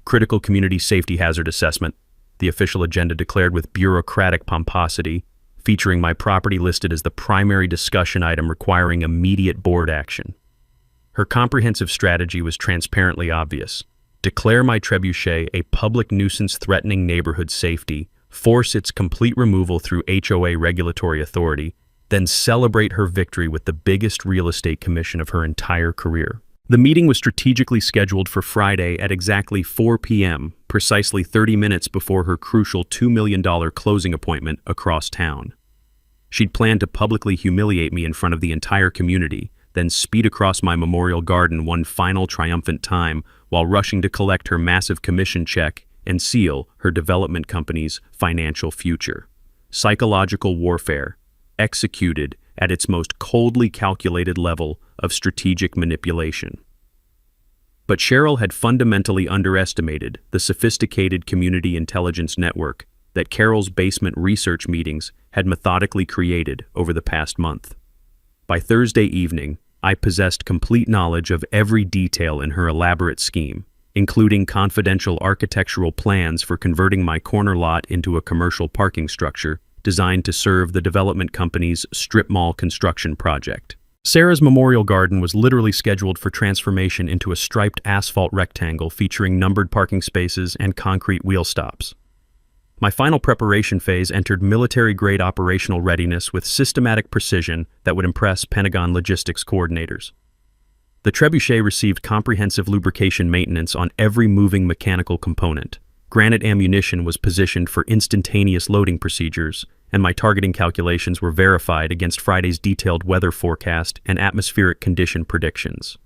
S1: Critical community safety hazard assessment, the official agenda declared with bureaucratic pomposity, featuring my property listed as the primary discussion item requiring immediate board action. Her comprehensive strategy was transparently obvious. Declare my trebuchet a public nuisance threatening neighborhood safety, force its complete removal through HOA regulatory authority, then celebrate her victory with the biggest real estate commission of her entire career. The meeting was strategically scheduled for Friday at exactly 4 p.m., precisely 30 minutes before her crucial $2 million closing appointment across town. She'd planned to publicly humiliate me in front of the entire community, then speed across my memorial garden one final triumphant time while rushing to collect her massive commission check and seal her development company's financial future. Psychological warfare, executed at its most coldly calculated level of strategic manipulation. But Cheryl had fundamentally underestimated the sophisticated community intelligence network that Carol's basement research meetings had methodically created over the past month. By Thursday evening, I possessed complete knowledge of every detail in her elaborate scheme, including confidential architectural plans for converting my corner lot into a commercial parking structure designed to serve the development company's strip mall construction project. Sarah's memorial garden was literally scheduled for transformation into a striped asphalt rectangle featuring numbered parking spaces and concrete wheel stops. My final preparation phase entered military-grade operational readiness with systematic precision that would impress Pentagon logistics coordinators. The trebuchet received comprehensive lubrication maintenance on every moving mechanical component. Granite ammunition was positioned for instantaneous loading procedures, and my targeting calculations were verified against Friday's detailed weather forecast and atmospheric condition predictions.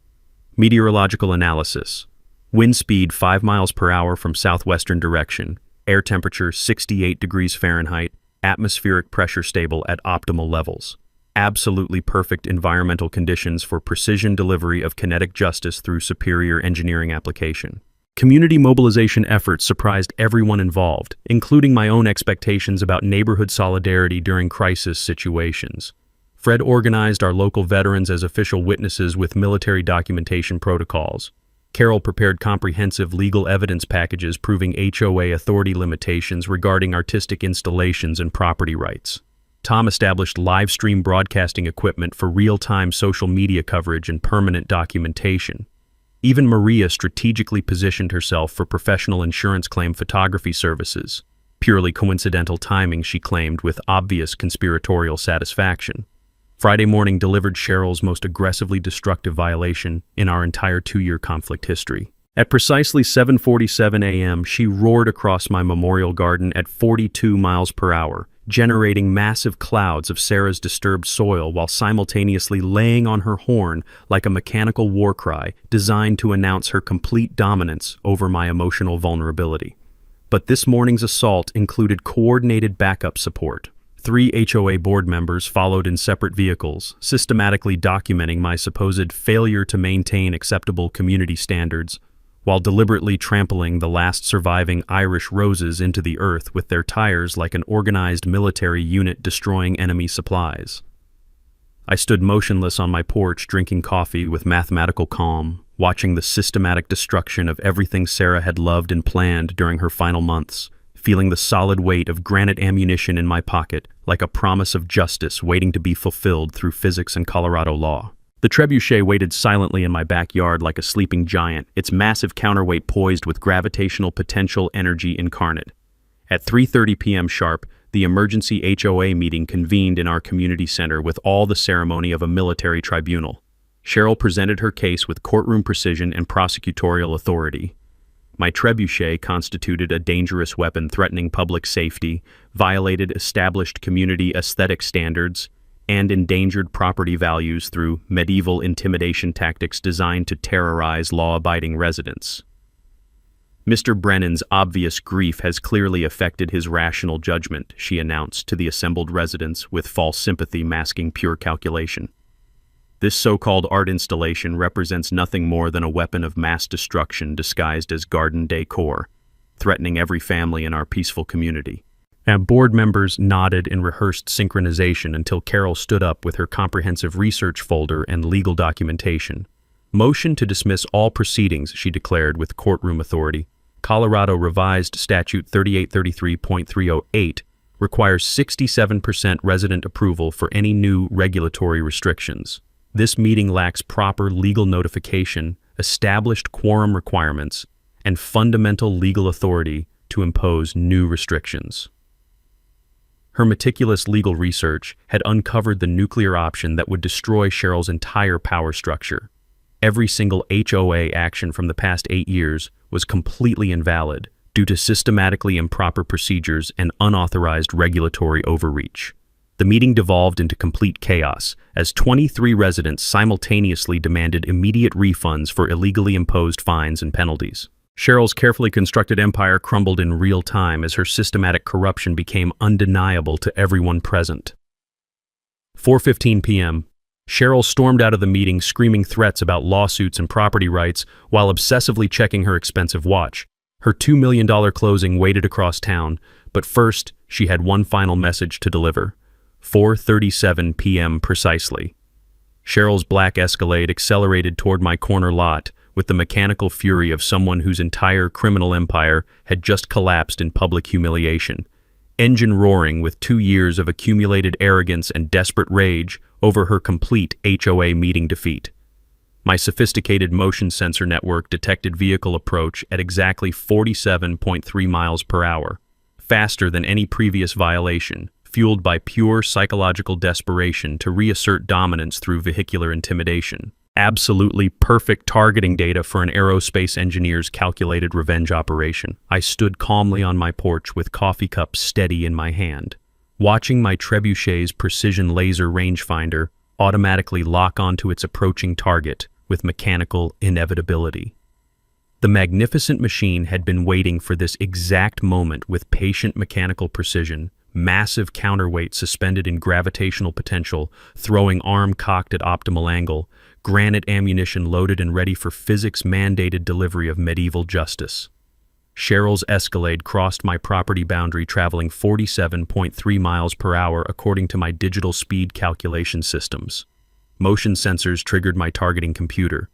S1: Meteorological analysis. Wind speed 5 miles per hour from southwestern direction. Air temperature 68 degrees Fahrenheit. Atmospheric pressure stable at optimal levels. Absolutely perfect environmental conditions for precision delivery of kinetic justice through superior engineering application. Community mobilization efforts surprised everyone involved, including my own expectations about neighborhood solidarity during crisis situations. Fred organized our local veterans as official witnesses with military documentation protocols. Carol prepared comprehensive legal evidence packages proving HOA authority limitations regarding artistic installations and property rights. Tom established live stream broadcasting equipment for real-time social media coverage and permanent documentation. Even Maria strategically positioned herself for professional insurance claim photography services. Purely coincidental timing, she claimed, with obvious conspiratorial satisfaction. Friday morning delivered Cheryl's most aggressively destructive violation in our entire 2-year conflict history. At precisely 7:47 a.m., she roared across my memorial garden at 42 miles per hour, generating massive clouds of Sarah's disturbed soil while simultaneously laying on her horn like a mechanical war cry designed to announce her complete dominance over my emotional vulnerability. But this morning's assault included coordinated backup support. 3 HOA board members followed in separate vehicles, systematically documenting my supposed failure to maintain acceptable community standards, while deliberately trampling the last surviving Irish roses into the earth with their tires like an organized military unit destroying enemy supplies. I stood motionless on my porch drinking coffee with mathematical calm, watching the systematic destruction of everything Sarah had loved and planned during her final months, feeling the solid weight of granite ammunition in my pocket like a promise of justice waiting to be fulfilled through physics and Colorado law. The trebuchet waited silently in my backyard like a sleeping giant, its massive counterweight poised with gravitational potential energy incarnate. At 3:30 p.m. sharp, the emergency HOA meeting convened in our community center with all the ceremony of a military tribunal. Cheryl presented her case with courtroom precision and prosecutorial authority. My trebuchet constituted a dangerous weapon threatening public safety, violated established community aesthetic standards, and endangered property values through medieval intimidation tactics designed to terrorize law-abiding residents. Mr. Brennan's obvious grief has clearly affected his rational judgment, she announced to the assembled residents with false sympathy masking pure calculation. This so-called art installation represents nothing more than a weapon of mass destruction disguised as garden decor, threatening every family in our peaceful community. Board members nodded in rehearsed synchronization until Carol stood up with her comprehensive research folder and legal documentation. Motion to dismiss all proceedings, she declared with courtroom authority. Colorado Revised Statute 3833.308 requires 67% resident approval for any new regulatory restrictions. This meeting lacks proper legal notification, established quorum requirements, and fundamental legal authority to impose new restrictions. Her meticulous legal research had uncovered the nuclear option that would destroy Cheryl's entire power structure. Every single HOA action from the past 8 years was completely invalid due to systematically improper procedures and unauthorized regulatory overreach. The meeting devolved into complete chaos as 23 residents simultaneously demanded immediate refunds for illegally imposed fines and penalties. Cheryl's carefully constructed empire crumbled in real time as her systematic corruption became undeniable to everyone present. 4:15 p.m. Cheryl stormed out of the meeting screaming threats about lawsuits and property rights while obsessively checking her expensive watch. Her $2 million closing waited across town, but first she had one final message to deliver. 4:37 p.m. precisely. Cheryl's black Escalade accelerated toward my corner lot with the mechanical fury of someone whose entire criminal empire had just collapsed in public humiliation, engine roaring with 2 years of accumulated arrogance and desperate rage over her complete HOA meeting defeat. My sophisticated motion sensor network detected vehicle approach at exactly 47.3 miles per hour, faster than any previous violation, fueled by pure psychological desperation to reassert dominance through vehicular intimidation. Absolutely perfect targeting data for an aerospace engineer's calculated revenge operation. I stood calmly on my porch with coffee cup steady in my hand, watching my trebuchet's precision laser rangefinder automatically lock onto its approaching target with mechanical inevitability. The magnificent machine had been waiting for this exact moment with patient mechanical precision, massive counterweight suspended in gravitational potential, throwing arm cocked at optimal angle, granite ammunition loaded and ready for physics-mandated delivery of medieval justice. Cheryl's Escalade crossed my property boundary traveling 47.3 miles per hour according to my digital speed calculation systems. Motion sensors triggered my targeting computer.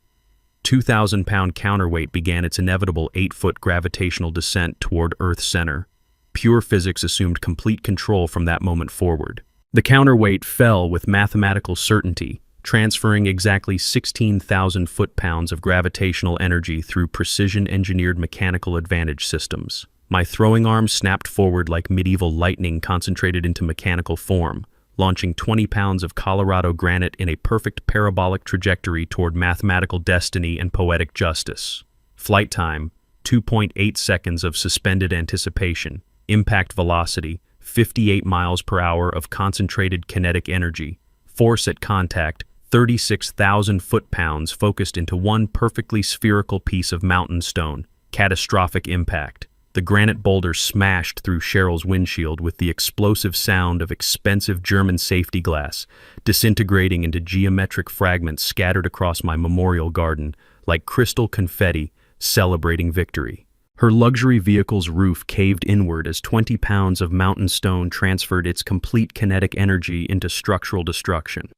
S1: 2,000-pound counterweight began its inevitable 8-foot gravitational descent toward Earth's center. Pure physics assumed complete control from that moment forward. The counterweight fell with mathematical certainty, transferring exactly 16,000 foot-pounds of gravitational energy through precision-engineered mechanical advantage systems. My throwing arm snapped forward like medieval lightning concentrated into mechanical form, launching 20 pounds of Colorado granite in a perfect parabolic trajectory toward mathematical destiny and poetic justice. Flight time, 2.8 seconds of suspended anticipation. Impact velocity, 58 miles per hour of concentrated kinetic energy. Force at contact, 36,000 foot-pounds focused into one perfectly spherical piece of mountain stone. Catastrophic impact. The granite boulder smashed through Cheryl's windshield with the explosive sound of expensive German safety glass, disintegrating into geometric fragments scattered across my memorial garden like crystal confetti celebrating victory. Her luxury vehicle's roof caved inward as 20 pounds of mountain stone transferred its complete kinetic energy into structural destruction,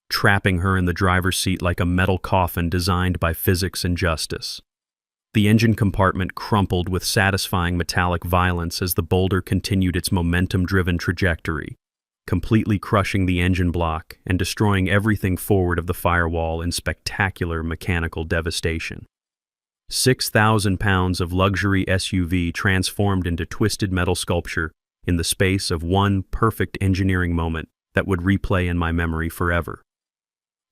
S1: trapping her in the driver's seat like a metal coffin designed by physics and justice. The engine compartment crumpled with satisfying metallic violence as the boulder continued its momentum-driven trajectory, completely crushing the engine block and destroying everything forward of the firewall in spectacular mechanical devastation. 6,000 pounds of luxury SUV transformed into twisted metal sculpture in the space of one perfect engineering moment that would replay in my memory forever.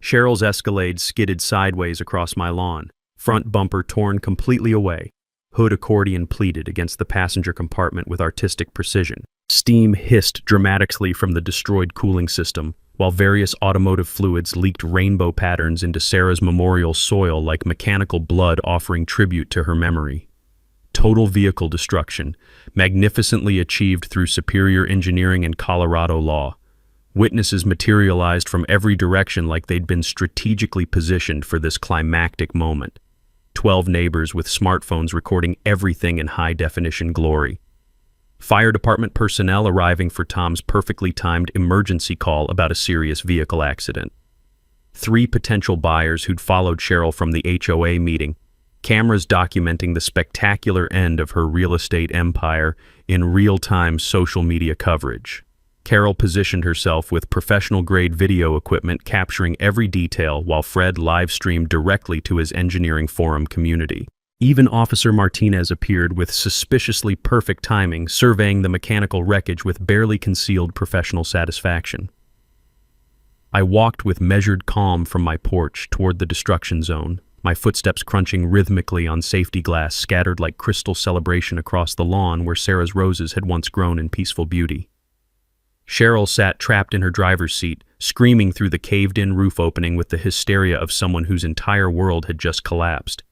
S1: Cheryl's Escalade skidded sideways across my lawn, front bumper torn completely away. Hood accordion pleated against the passenger compartment with artistic precision. Steam hissed dramatically from the destroyed cooling system, while various automotive fluids leaked rainbow patterns into Sarah's memorial soil like mechanical blood offering tribute to her memory. Total vehicle destruction, magnificently achieved through superior engineering and Colorado law. Witnesses materialized from every direction like they'd been strategically positioned for this climactic moment. 12 neighbors with smartphones recording everything in high-definition glory. Fire department personnel arriving for Tom's perfectly timed emergency call about a serious vehicle accident. 3 potential buyers who'd followed Cheryl from the HOA meeting, cameras documenting the spectacular end of her real estate empire in real-time social media coverage. Carol positioned herself with professional-grade video equipment capturing every detail while Fred live-streamed directly to his engineering forum community. Even Officer Martinez appeared with suspiciously perfect timing, surveying the mechanical wreckage with barely concealed professional satisfaction. I walked with measured calm from my porch toward the destruction zone, my footsteps crunching rhythmically on safety glass scattered like crystal celebration across the lawn where Sarah's roses had once grown in peaceful beauty. Cheryl sat trapped in her driver's seat, screaming through the caved-in roof opening with the hysteria of someone whose entire world had just collapsed.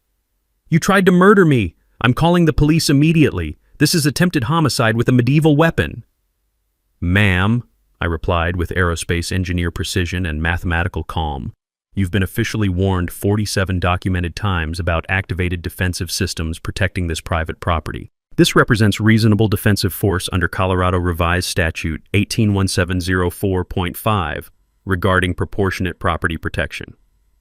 S1: "You tried to murder me! I'm calling the police immediately! This is attempted homicide with a medieval weapon!" "Ma'am," I replied with aerospace engineer precision and mathematical calm, "you've been officially warned 47 documented times about activated defensive systems protecting this private property. This represents reasonable defensive force under Colorado Revised Statute 181704.5 regarding proportionate property protection.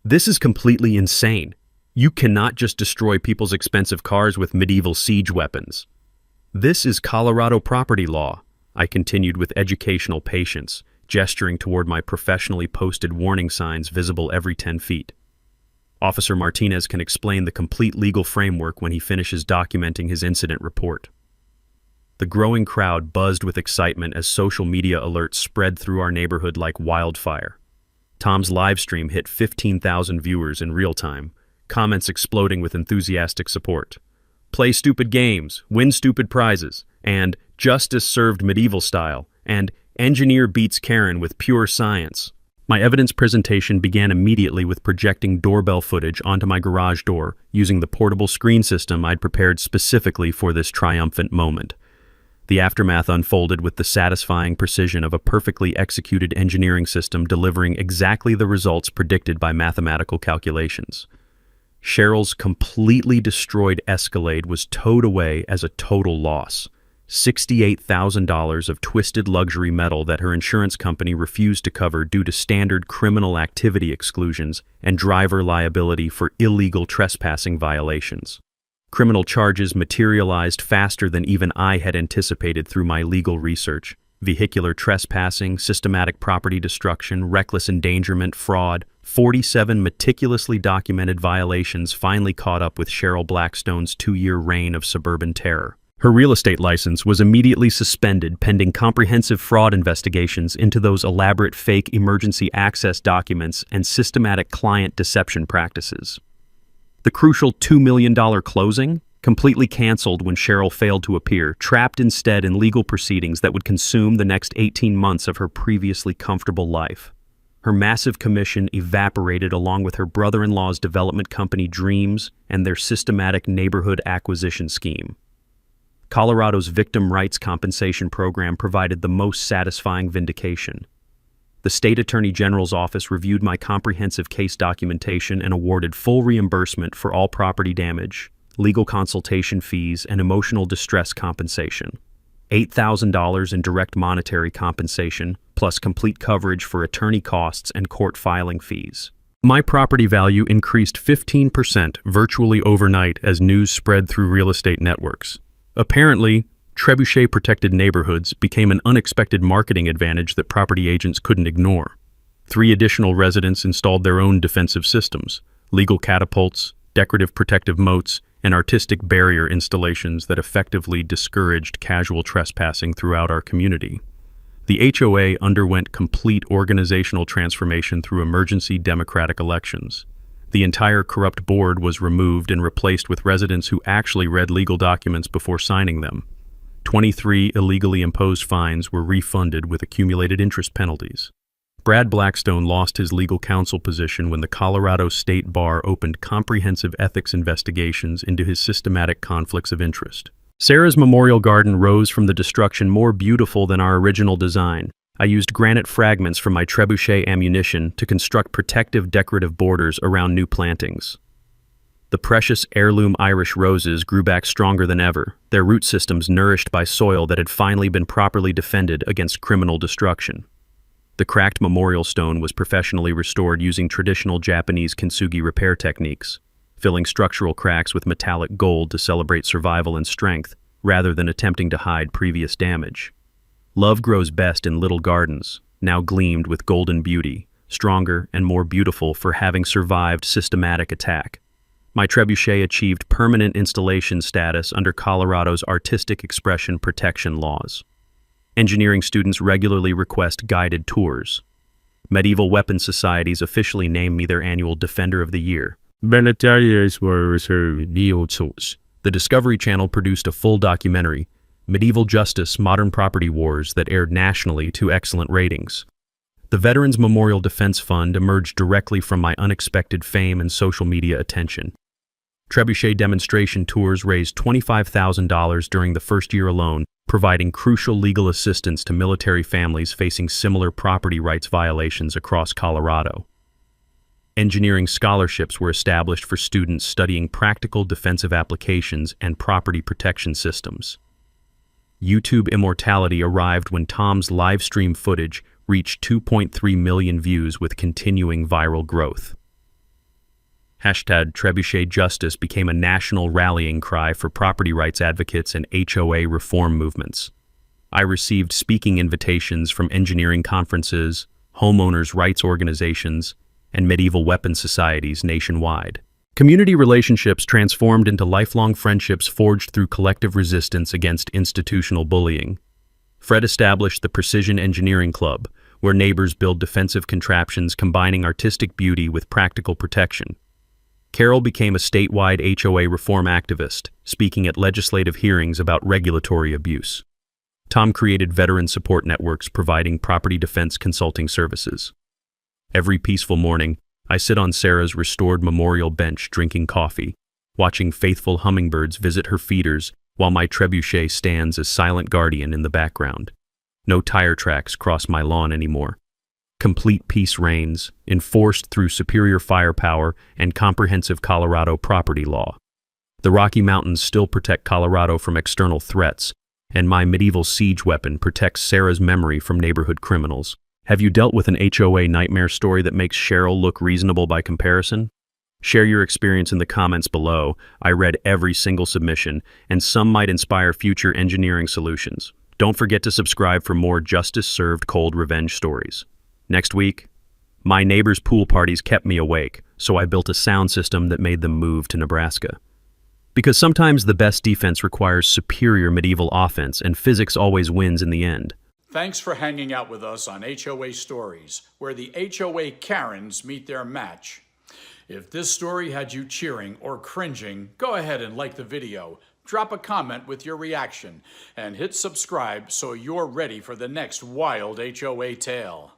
S1: This is completely insane. You cannot just destroy people's expensive cars with medieval siege weapons. This is Colorado property law," I continued with educational patience, gesturing toward my professionally posted warning signs visible every 10 feet. Officer Martinez can explain the complete legal framework when he finishes documenting his incident report. The growing crowd buzzed with excitement as social media alerts spread through our neighborhood like wildfire. Tom's live stream hit 15,000 viewers in real time, comments exploding with enthusiastic support. "Play stupid games, win stupid prizes," and "Justice served medieval style," and "Engineer beats Karen with pure science." My evidence presentation began immediately with projecting doorbell footage onto my garage door using the portable screen system I'd prepared specifically for this triumphant moment. The aftermath unfolded with the satisfying precision of a perfectly executed engineering system delivering exactly the results predicted by mathematical calculations. Cheryl's completely destroyed Escalade was towed away as a total loss. $68,000 of twisted luxury metal that her insurance company refused to cover due to standard criminal activity exclusions and driver liability for illegal trespassing violations. Criminal charges materialized faster than even I had anticipated through my legal research, vehicular trespassing, systematic property destruction, reckless endangerment, fraud. 47 meticulously documented violations finally caught up with Cheryl Blackstone's 2-year reign of suburban terror. Her real estate license was immediately suspended pending comprehensive fraud investigations into those elaborate fake emergency access documents and systematic client deception practices. The crucial $2 million closing? Completely canceled when Cheryl failed to appear, trapped instead in legal proceedings that would consume the next 18 months of her previously comfortable life. Her massive commission evaporated along with her brother-in-law's development company Dreams and their systematic neighborhood acquisition scheme. Colorado's Victim Rights Compensation Program provided the most satisfying vindication. The State Attorney General's office reviewed my comprehensive case documentation and awarded full reimbursement for all property damage, legal consultation fees, and emotional distress compensation. $8,000 in direct monetary compensation, plus complete coverage for attorney costs and court filing fees. My property value increased 15% virtually overnight as news spread through real estate networks. Apparently, trebuchet-protected neighborhoods became an unexpected marketing advantage that property agents couldn't ignore. 3 additional residents installed their own defensive systems, legal catapults, decorative protective moats, and artistic barrier installations that effectively discouraged casual trespassing throughout our community. The HOA underwent complete organizational transformation through emergency democratic elections. The entire corrupt board was removed and replaced with residents who actually read legal documents before signing them. 23 illegally imposed fines were refunded with accumulated interest penalties. Brad Blackstone lost his legal counsel position when the Colorado State Bar opened comprehensive ethics investigations into his systematic conflicts of interest. Sarah's memorial garden rose from the destruction more beautiful than our original design. I used granite fragments from my trebuchet ammunition to construct protective decorative borders around new plantings. The precious heirloom Irish roses grew back stronger than ever, their root systems nourished by soil that had finally been properly defended against criminal destruction. The cracked memorial stone was professionally restored using traditional Japanese kintsugi repair techniques, filling structural cracks with metallic gold to celebrate survival and strength, rather than attempting to hide previous damage. Love grows best in little gardens, now gleamed with golden beauty, stronger and more beautiful for having survived systematic attack. My trebuchet achieved permanent installation status under Colorado's artistic expression protection laws. Engineering students regularly request guided tours. Medieval weapons societies officially named me their annual Defender of the Year.
S2: Benetarians were reserved neo-tools.
S1: The Discovery Channel produced a full documentary, Medieval Justice, Modern Property Wars, that aired nationally to excellent ratings. The Veterans Memorial Defense Fund emerged directly from my unexpected fame and social media attention. Trebuchet demonstration tours raised $25,000 during the first year alone, providing crucial legal assistance to military families facing similar property rights violations across Colorado. Engineering scholarships were established for students studying practical defensive applications and property protection systems. YouTube immortality arrived when Tom's live stream footage reached 2.3 million views with continuing viral growth. #Trebuchet Justice became a national rallying cry for property rights advocates and HOA reform movements. I received speaking invitations from engineering conferences, homeowners' rights organizations, and medieval weapons societies nationwide. Community relationships transformed into lifelong friendships forged through collective resistance against institutional bullying. Fred established the Precision Engineering Club, where neighbors build defensive contraptions combining artistic beauty with practical protection. Carol became a statewide HOA reform activist, speaking at legislative hearings about regulatory abuse. Tom created veteran support networks providing property defense consulting services. Every peaceful morning, I sit on Sarah's restored memorial bench drinking coffee, watching faithful hummingbirds visit her feeders while my trebuchet stands as silent guardian in the background. No tire tracks cross my lawn anymore. Complete peace reigns, enforced through superior firepower and comprehensive Colorado property law. The Rocky Mountains still protect Colorado from external threats, and my medieval siege weapon protects Sarah's memory from neighborhood criminals. Have you dealt with an HOA nightmare story that makes Cheryl look reasonable by comparison? Share your experience in the comments below. I read every single submission, and some might inspire future engineering solutions. Don't forget to subscribe for more justice-served cold revenge stories. Next week, my neighbors' pool parties kept me awake, so I built a sound system that made them move to Nebraska. Because sometimes the best defense requires superior medieval offense, and physics always wins in the end.
S3: Thanks for hanging out with us on HOA Stories, where the HOA Karens meet their match. If this story had you cheering or cringing, go ahead and like the video, drop a comment with your reaction, and hit subscribe so you're ready for the next wild HOA tale.